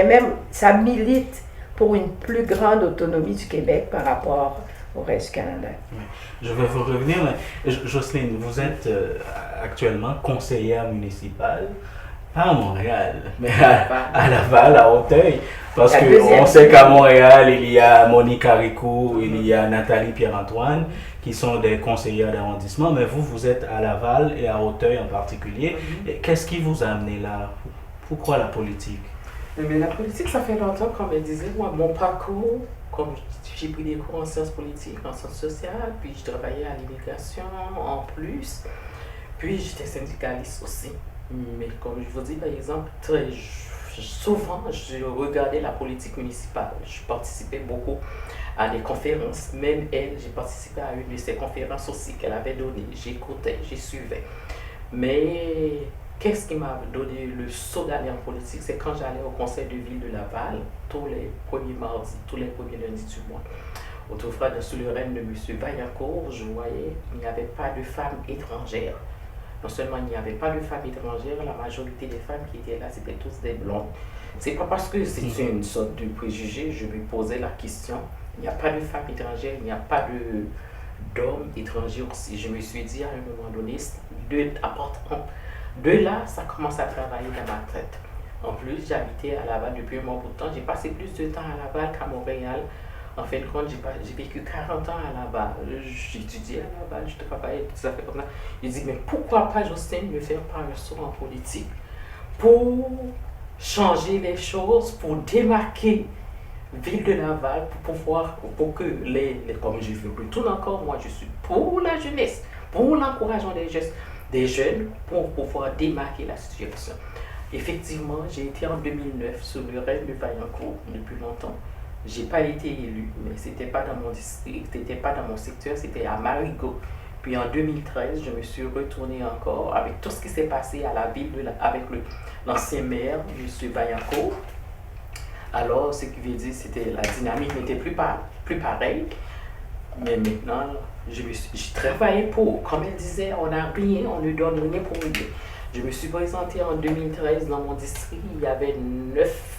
ça milite pour une plus grande autonomie du Québec par rapport au reste du Canada. Oui. Je vais vous revenir. Jocelyne, vous êtes actuellement conseillère municipale, pas à Montréal, mais à Laval, à Auteuil. Parce qu'on sait qu'à Montréal, il y a Monique Haricou, il y a Nathalie Pierre-Antoine, qui sont des conseillères d'arrondissement, mais vous êtes à Laval et à Auteuil en particulier. Qu'est-ce qui vous a amené là? Pourquoi la politique? Mais la politique, ça fait longtemps, comme elle disait, moi, mon parcours, comme j'ai pris des cours en sciences politiques, en sciences sociales, puis je travaillais à l'immigration en plus, puis j'étais syndicaliste aussi. Mais comme je vous dis, par exemple, souvent, je regardais la politique municipale. Je participais beaucoup à des conférences. Même elle, j'ai participé à une de ces conférences aussi qu'elle avait données. J'écoutais, j'y suivais. Mais qu'est-ce qui m'a donné le saut d'aller en politique? C'est quand j'allais au conseil de ville de Laval, tous les premiers mardis, tous les premiers lundis du mois. Autrefois, sous le règne de M. Vaillancourt, je voyais qu'il n'y avait pas de femmes étrangères. Non seulement il n'y avait pas de femmes étrangères, la majorité des femmes qui étaient là, c'était tous des blondes. C'est pas parce que c'est une sorte de préjugé, je me posais la question. Il n'y a pas de femmes étrangères, il n'y a pas d'hommes étrangers aussi. Je me suis dit à un moment donné, de là, ça commence à travailler dans ma tête. En plus, j'habitais à Laval depuis un bon bout de temps. J'ai passé plus de temps à Laval qu'à Montréal. En fin de compte, j'ai vécu 40 ans à Laval. J'étudiais à Laval, je travaillais, tout ça fait comme ça. Je dis, mais pourquoi pas, Jocelyne, me faire pas un saut en politique pour changer les choses, pour démarquer ville de Laval, pour que comme je retourne encore, moi je suis pour la jeunesse, pour l'encouragement des jeunes, pour pouvoir démarquer la situation. Effectivement, j'ai été en 2009 sous le règne de Vaillancourt depuis longtemps. J'ai pas été élu, mais c'était pas dans mon district, c'était pas dans mon secteur, c'était à Marigot. Puis en 2013, je me suis retournée encore avec tout ce qui s'est passé à la ville, avec l'ancien maire, M. Vaillancourt. Alors, ce qui veut dire, c'était la dynamique n'était plus pareille. Mais maintenant, je travaillais pour. Comme elle disait, on n'a rien, on ne donne rien pour rien. Je me suis présentée en 2013 dans mon district, il y avait 9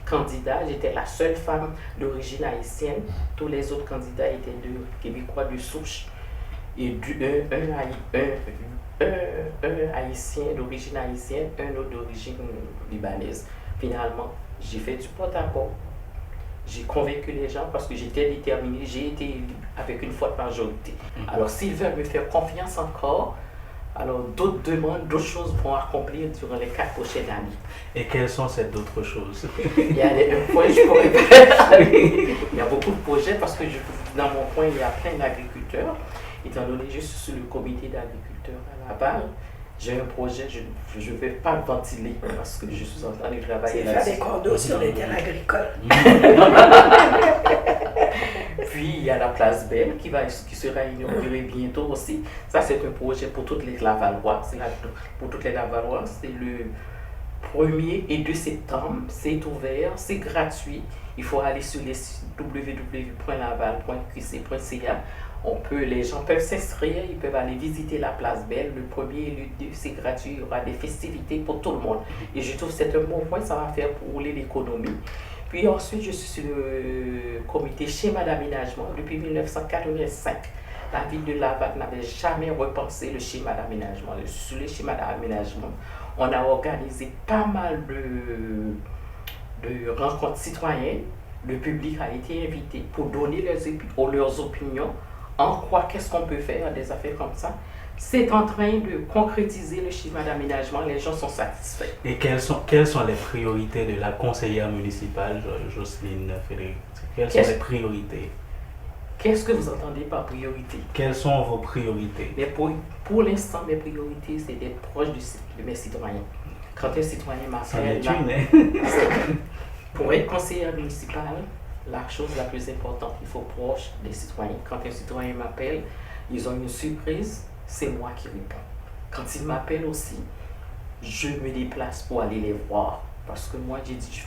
candidats, j'étais la seule femme d'origine haïtienne. Tous les autres candidats étaient Québécois de souche. Et un haïtien d'origine haïtienne, un autre d'origine libanaise. Finalement, j'ai fait du porte-à-porte. J'ai convaincu les gens parce que j'étais déterminée, j'ai été élu avec une forte majorité. Alors s'ils veulent me faire confiance encore, Alors, d'autres demandes, d'autres choses vont accomplir durant les 4 prochaines années. Et quelles sont ces d'autres choses? Il y a un point, je pourrais faire. Il y a beaucoup de projets parce que dans mon coin, il y a plein d'agriculteurs. Étant donné que je suis sur le comité d'agriculteurs à Laval, j'ai un projet, je ne vais pas le ventiler parce que je suis en train de travailler là-dessus. C'est faire des condos sur les terres agricoles. Puis il y a la place Belle qui sera inaugurée bientôt aussi. Ça, c'est un projet pour toutes les Lavallois. Pour toutes les Lavallois, c'est le 1er et 2 septembre. C'est ouvert, c'est gratuit. Il faut aller sur les sites www.laval.qc.ca. Les gens peuvent s'inscrire, ils peuvent aller visiter la place Belle. Le 1er et le 2, c'est gratuit. Il y aura des festivités pour tout le monde. Et je trouve que c'est un bon point, ça va faire pour rouler l'économie. Puis ensuite, je suis sur le comité schéma d'aménagement depuis 1985. La ville de Laval n'avait jamais repensé le schéma d'aménagement. Sur le schéma d'aménagement, on a organisé pas mal de rencontres citoyennes. Le public a été invité pour donner leurs opinions. En quoi, qu'est-ce qu'on peut faire, des affaires comme ça. C'est en train de concrétiser le schéma d'aménagement, les gens sont satisfaits. Et quelles sont les priorités de la conseillère municipale, Jocelyne Frédéric? Quelles sont les priorités? Qu'est-ce que vous entendez par priorité? Quelles sont vos priorités? Mais pour l'instant, mes priorités, c'est d'être proche de mes citoyens. Quand un citoyen m'appelle, pour être conseillère municipale, la chose la plus importante, il faut proche des citoyens. Quand un citoyen m'appelle, ils ont une surprise, c'est moi qui réponds. Quand ils m'appellent aussi, je me déplace pour aller les voir. Parce que moi, j'ai dit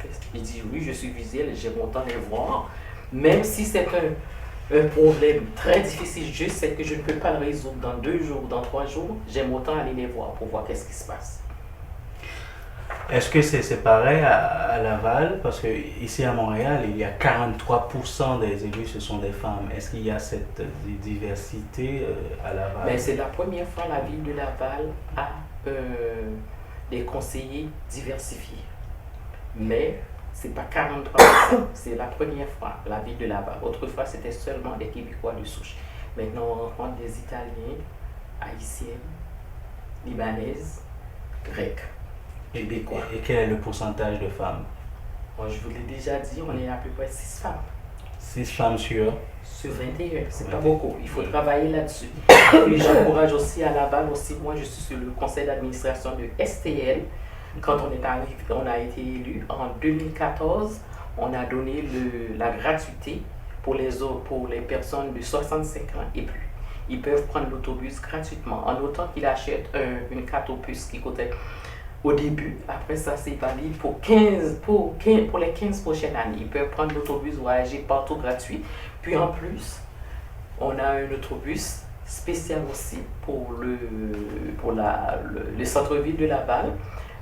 oui, je suis visuel, j'aime autant les voir. Même si c'est un problème très difficile, je sais que je ne peux pas le résoudre dans 2 jours ou dans 3 jours, j'aime autant aller les voir pour voir qu'est-ce qui se passe. Est-ce que c'est pareil à Laval? Parce qu'ici à Montréal, il y a 43% des élus, ce sont des femmes. Est-ce qu'il y a cette diversité à Laval? Mais c'est la première fois la ville de Laval a des conseillers diversifiés. Mais ce n'est pas 43%, c'est la première fois la ville de Laval. Autrefois, c'était seulement des Québécois de souche. Maintenant, on rencontre des Italiens, Haïtiennes, Libanaises, Grecs. Et quel est le pourcentage de femmes? Bon, je vous l'ai déjà dit, on est à peu près 6 femmes. 6 femmes sur 21, c'est pas beaucoup. Il faut travailler là-dessus. Et j'encourage aussi à Laval, aussi, moi je suis sur le conseil d'administration de STL. Quand on est arrivé, on a été élu en 2014, on a donné la gratuité pour les personnes de 65 ans et plus. Ils peuvent prendre l'autobus gratuitement, en autant qu'ils achètent une carte au puce qui coûtait au début. Après ça, c'est valide pour les 15 prochaines années. Ils peuvent prendre l'autobus, voyager partout gratuit. Puis en plus, on a un autobus spécial aussi pour le centre-ville de Laval.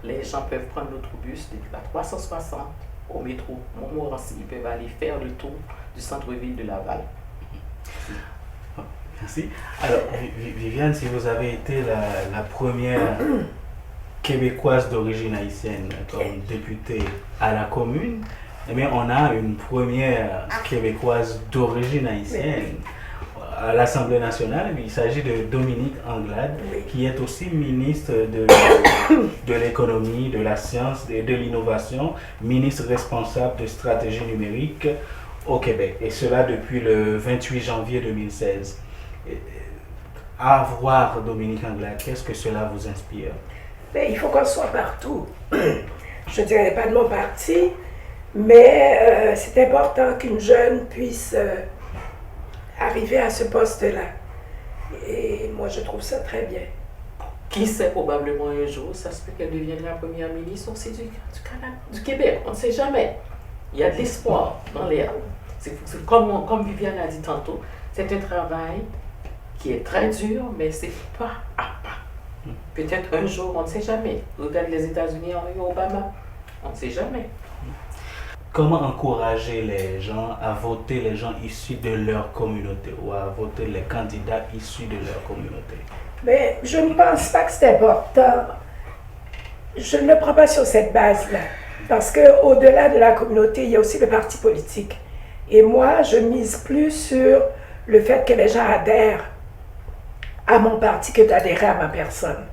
Les gens peuvent prendre l'autobus de la 360 au métro Montmorency. Ils peuvent aller faire le tour du centre-ville de Laval. Merci. Alors, Viviane, si vous avez été la première québécoise d'origine haïtienne comme députée à la commune, eh bien, on a une première québécoise d'origine haïtienne à l'Assemblée nationale. Il s'agit de Dominique Anglade, qui est aussi ministre de l'économie, de la science et de l'innovation, ministre responsable de stratégie numérique au Québec. Et cela depuis le 28 janvier 2016. À voir Dominique Anglade, qu'est-ce que cela vous inspire? Mais il faut qu'on soit partout. Je ne dirais pas de mon parti, mais c'est important qu'une jeune puisse arriver à ce poste-là. Et moi, je trouve ça très bien. Qui sait, probablement un jour, ça se peut qu'elle devienne la première ministre aussi du Québec. On ne sait jamais. Il y a de l'espoir dans l'air. C'est comme Viviane a dit tantôt, c'est un travail qui est très dur, mais c'est pas à pas. Peut-être un jour, on ne sait jamais. Regarde les États-Unis avec Obama, on ne sait jamais. Comment encourager les gens à voter les gens issus de leur communauté ou à voter les candidats issus de leur communauté? Mais je ne pense pas que c'est important. Je ne le prends pas sur cette base-là. Parce qu'au-delà de la communauté, il y a aussi le parti politique. Et moi, je mise plus sur le fait que les gens adhèrent à mon parti que d'adhérer à ma personne.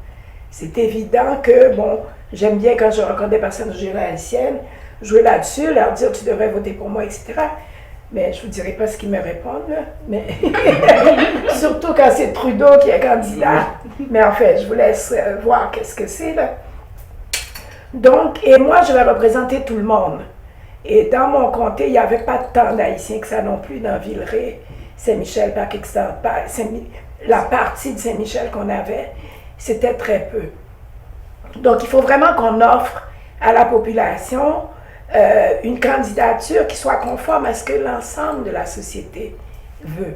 C'est évident que, bon, j'aime bien quand je rencontre des personnes d'origine haïtienne, jouer là-dessus, leur dire tu devrais voter pour moi, etc. Mais je ne vous dirai pas ce qu'ils me répondent, là. Mais surtout quand c'est Trudeau qui est candidat. Mais en fait, je vous laisse voir qu'est-ce que c'est, là. Donc, et moi, je vais représenter tout le monde. Et dans mon comté, il n'y avait pas tant d'Haïtiens que ça non plus dans Villeray, Saint-Michel, Parc-Extérieur, la partie de Saint-Michel qu'on avait, c'était très peu. Donc, il faut vraiment qu'on offre à la population une candidature qui soit conforme à ce que l'ensemble de la société veut.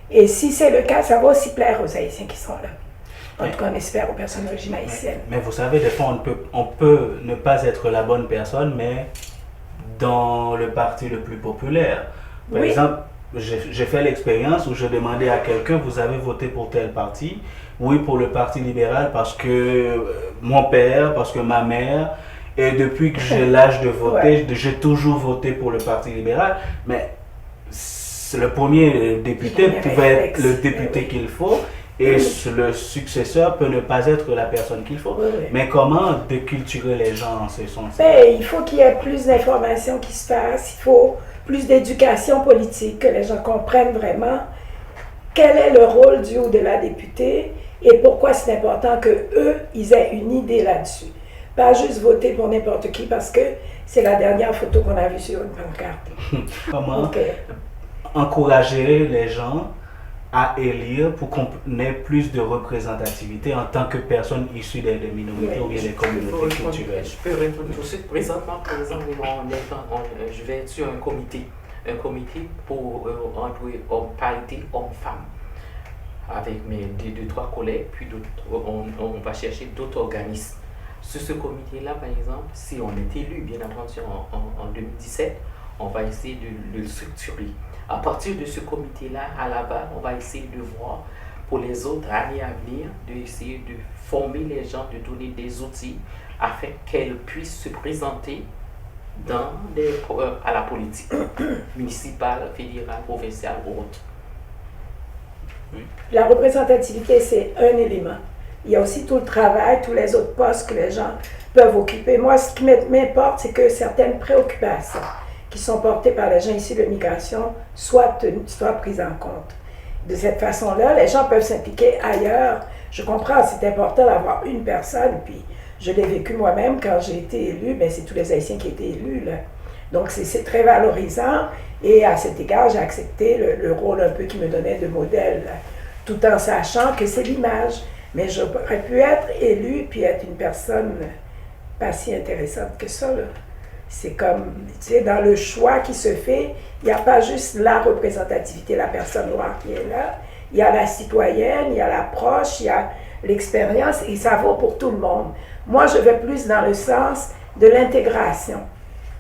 Et si c'est le cas, ça va aussi plaire aux Haïtiens qui sont là. En tout cas, on espère aux personnes d'origine haïtienne. Mais vous savez, des fois, on peut ne pas être la bonne personne, mais dans le parti le plus populaire. Par exemple, j'ai fait l'expérience où je demandais à quelqu'un, vous avez voté pour tel parti? Oui, pour le Parti libéral, parce que mon père, parce que ma mère, et depuis que j'ai l'âge de voter, j'ai toujours voté pour le Parti libéral. Mais le premier député pouvait être le député qu'il faut, et le successeur peut ne pas être la personne qu'il faut. Mais comment déculturer les gens en ce sens? Il faut qu'il y ait plus d'informations qui se fassent, il faut plus d'éducation politique, que les gens comprennent vraiment quel est le rôle du ou de la députée et pourquoi c'est important qu'eux, ils aient une idée là-dessus. Pas juste voter pour n'importe qui parce que c'est la dernière photo qu'on a vue sur une pancarte. Comment encourager les gens à élire pour qu'on ait plus de représentativité en tant que personne issue des minorités ou bien des communautés culturelles? Je peux répondre tout de suite. Présentement, par exemple, je vais être sur un comité pour parité homme-femme avec mes deux, trois collègues, puis on va chercher d'autres organismes. Sur ce comité-là, par exemple, si on est élu, bien entendu, en 2017, on va essayer de le structurer. À partir de ce comité-là, à la base, on va essayer de voir pour les autres années à venir, d'essayer de former les gens, de donner des outils afin qu'elles puissent se présenter à la politique municipale, fédérale, provinciale ou autre. La représentativité, c'est un élément. Il y a aussi tout le travail, tous les autres postes que les gens peuvent occuper. Moi, ce qui m'importe, c'est que certaines préoccupations qui sont portées par les gens issus de l'immigration soient prises en compte. De cette façon-là, les gens peuvent s'impliquer ailleurs. Je comprends, c'est important d'avoir une personne, puis je l'ai vécu moi-même quand j'ai été élue, mais c'est tous les Haïtiens qui étaient élus, là. Donc c'est très valorisant, et à cet égard, j'ai accepté le rôle un peu qui me donnait de modèle, là, tout en sachant que c'est l'image. Mais j'aurais pu être élue puis être une personne pas si intéressante que ça, là. C'est comme, tu sais, dans le choix qui se fait, il n'y a pas juste la représentativité, la personne noire qui est là. Il y a la citoyenne, il y a l'approche, il y a l'expérience, et ça vaut pour tout le monde. Moi, je vais plus dans le sens de l'intégration.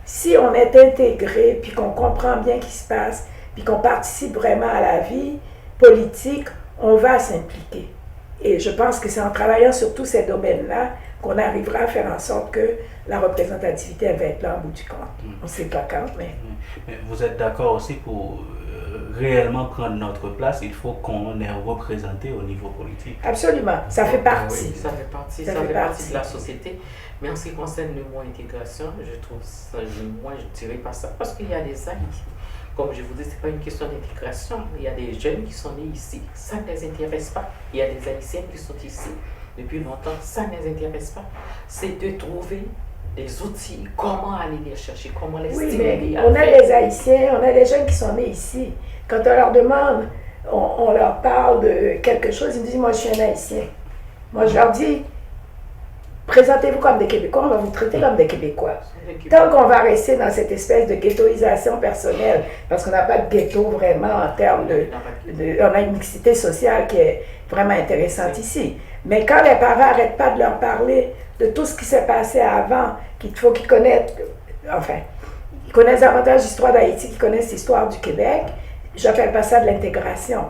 Si on est intégré, puis qu'on comprend bien ce qui se passe, puis qu'on participe vraiment à la vie politique, on va s'impliquer. Et je pense que c'est en travaillant sur tous ces domaines-là qu'on arrivera à faire en sorte que la représentativité, elle va être là au bout du compte. On ne sait pas quand, mais... Mais vous êtes d'accord aussi pour réellement prendre notre place, il faut qu'on est représenté au niveau politique? Absolument, ça fait partie. Oui, ça fait partie de la société. Mais en ce qui concerne le mot intégration, je trouve ça, moi je ne dirais pas ça, parce qu'il y a des amis. Comme je vous dis, ce n'est pas une question d'intégration. Il y a des jeunes qui sont nés ici, ça ne les intéresse pas. Il y a des Haïtiens qui sont ici depuis longtemps, ça ne les intéresse pas. C'est de trouver des outils, comment aller les chercher, comment les stimuler. Oui, mais on a des Haïtiens, on a des jeunes qui sont nés ici. Quand on leur demande, on leur parle de quelque chose, ils me disent, moi je suis un Haïtien. Moi je leur dis, présentez-vous comme des Québécois, on va vous traiter comme des Québécois. Tant qu'on va rester dans cette espèce de ghettoisation personnelle, parce qu'on n'a pas de ghetto vraiment en termes on a une mixité sociale qui est vraiment intéressante ici. Mais quand les parents n'arrêtent pas de leur parler de tout ce qui s'est passé avant, qu'il faut qu'ils connaissent, ils connaissent davantage l'histoire d'Haïti, qu'ils connaissent l'histoire du Québec, j'appelle pas ça de l'intégration.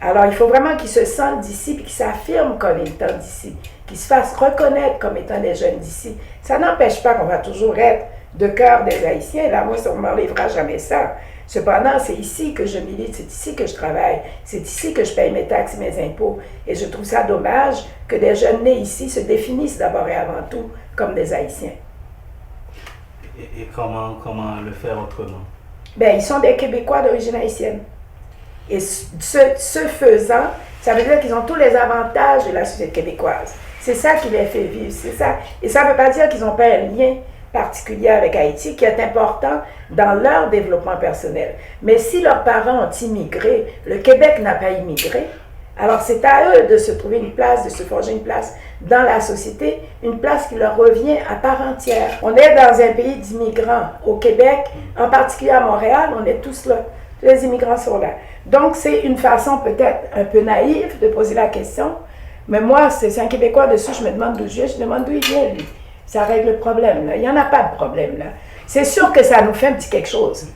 Alors, il faut vraiment qu'ils se sentent d'ici et qu'ils s'affirment comme étant d'ici, qu'ils se fassent reconnaître comme étant des jeunes d'ici. Ça n'empêche pas qu'on va toujours être de cœur des Haïtiens. Là, moi, ça ne m'enlèvera jamais ça. Cependant, c'est ici que je milite, c'est ici que je travaille, c'est ici que je paye mes taxes et mes impôts. Et je trouve ça dommage que des jeunes nés ici se définissent d'abord et avant tout comme des Haïtiens. Et comment le faire autrement? Ben, ils sont des Québécois d'origine haïtienne. Et ce faisant, ça veut dire qu'ils ont tous les avantages de la société québécoise. C'est ça qui les fait vivre, c'est ça. Et ça ne veut pas dire qu'ils n'ont pas un lien particulier avec Haïti qui est important dans leur développement personnel. Mais si leurs parents ont immigré, le Québec n'a pas immigré, alors c'est à eux de se trouver une place, de se forger une place dans la société, une place qui leur revient à part entière. On est dans un pays d'immigrants au Québec, en particulier à Montréal, on est tous là. Tous les immigrants sont là. Donc c'est une façon peut-être un peu naïve de poser la question, mais moi, c'est un Québécois dessus, je me demande d'où je demande d'où il vient lui. Ça règle le problème, là. Il n'y en a pas de problème, là. C'est sûr que ça nous fait un petit quelque chose.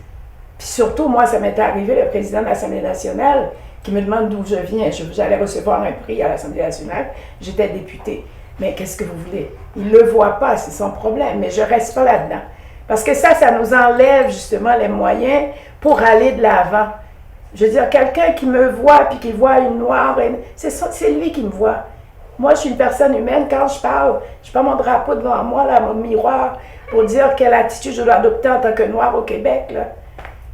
Puis surtout, moi, ça m'était arrivé, le président de l'Assemblée nationale, qui me demande d'où je viens. J'allais recevoir un prix à l'Assemblée nationale, j'étais députée. Mais qu'est-ce que vous voulez? Il ne le voit pas, c'est son problème, mais je ne reste pas là-dedans. Parce que ça nous enlève justement les moyens pour aller de l'avant. Je veux dire, quelqu'un qui me voit, puis qui voit une noire, c'est lui qui me voit. Moi, je suis une personne humaine. Quand je parle, je n'ai pas mon drapeau devant moi, là, mon miroir, pour dire quelle attitude je dois adopter en tant que noire au Québec. Là.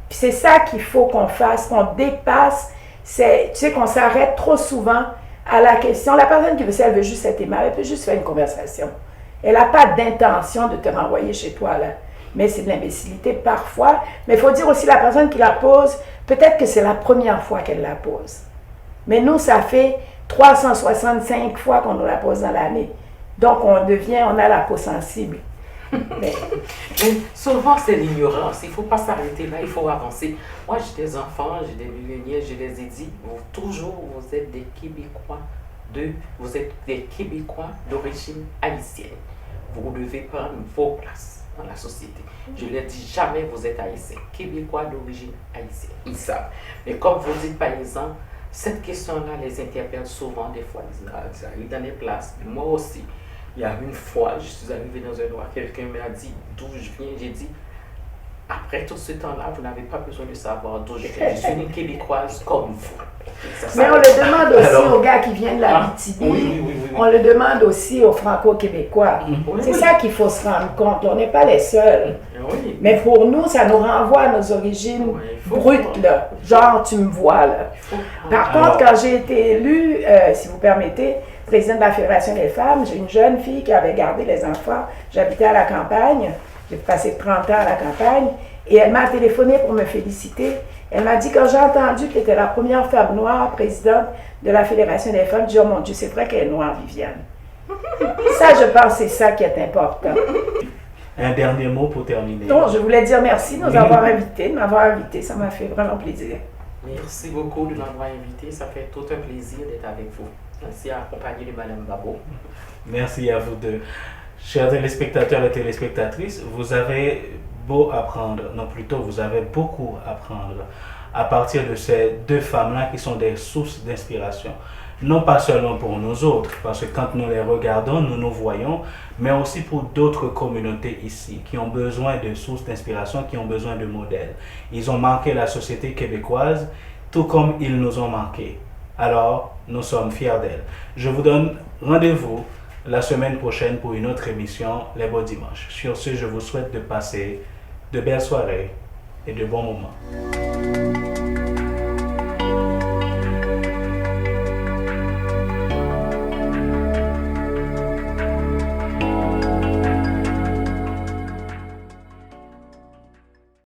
Puis c'est ça qu'il faut qu'on fasse, qu'on dépasse. Tu sais, qu'on s'arrête trop souvent à la question. La personne qui veut ça, elle veut juste être aimable, elle peut juste faire une conversation. Elle n'a pas d'intention de te renvoyer chez toi, là. Mais c'est de l'imbécilité parfois. Mais il faut dire aussi la personne qui la pose, peut-être que c'est la première fois qu'elle la pose. Mais nous, ça fait 365 fois qu'on nous la pose dans l'année. Donc, on a la peau sensible. Mais souvent, c'est l'ignorance. Il ne faut pas s'arrêter là, il faut avancer. Moi, j'ai des enfants, j'ai des millionnaires, je les ai dit, vous êtes des Québécois vous êtes des Québécois d'origine haïtienne. Vous devez prendre vos places dans la société. Je ne leur dis jamais vous êtes haïtien. Québécois d'origine haïtienne. Ils savent. Mais comme vous dites, par exemple, cette question-là les interpelle souvent, des fois, ils arrivent dans les places. Mais moi aussi, il y a une fois, je suis arrivé dans un endroit, quelqu'un m'a dit d'où je viens. J'ai dit, après tout ce temps-là, vous n'avez pas besoin de savoir d'où je viens. Je suis une Québécoise comme vous. Mais on le demande aussi aux gars qui viennent de la BTB. Oui. On le demande aussi aux Franco-Québécois. C'est ça qu'il faut se rendre compte. On n'est pas les seuls. Oui. Mais pour nous, ça nous renvoie à nos origines brutes, là. Genre, tu me vois, là. Par contre, quand j'ai été élue, si vous permettez, présidente de la Fédération des femmes, j'ai une jeune fille qui avait gardé les enfants. J'habitais à la campagne. J'ai passé 30 ans à la campagne. Et elle m'a téléphoné pour me féliciter. Elle m'a dit, quand j'ai entendu que tu étais la première femme noire présidente de la Fédération des femmes, je dis, oh mon Dieu, c'est vrai qu'elle est noire, Viviane. Ça, je pense, c'est ça qui est important. Un dernier mot pour terminer. Donc, je voulais dire merci de m'avoir invité. Ça m'a fait vraiment plaisir. Merci beaucoup de m'avoir invité. Ça fait tout un plaisir d'être avec vous. Merci accompagné de Mme Babo. Merci à vous deux. Chers téléspectateurs et téléspectatrices, vous avez beau apprendre, non plutôt vous avez beaucoup à apprendre à partir de ces deux femmes-là qui sont des sources d'inspiration. Non pas seulement pour nous autres, parce que quand nous les regardons, nous nous voyons, mais aussi pour d'autres communautés ici qui ont besoin de sources d'inspiration, qui ont besoin de modèles. Ils ont manqué la société québécoise, tout comme ils nous ont manqué. Alors, nous sommes fiers d'elles. Je vous donne rendez-vous la semaine prochaine pour une autre émission, Les Beaux Dimanches. Sur ce, je vous souhaite de passer de belles soirées et de bons moments.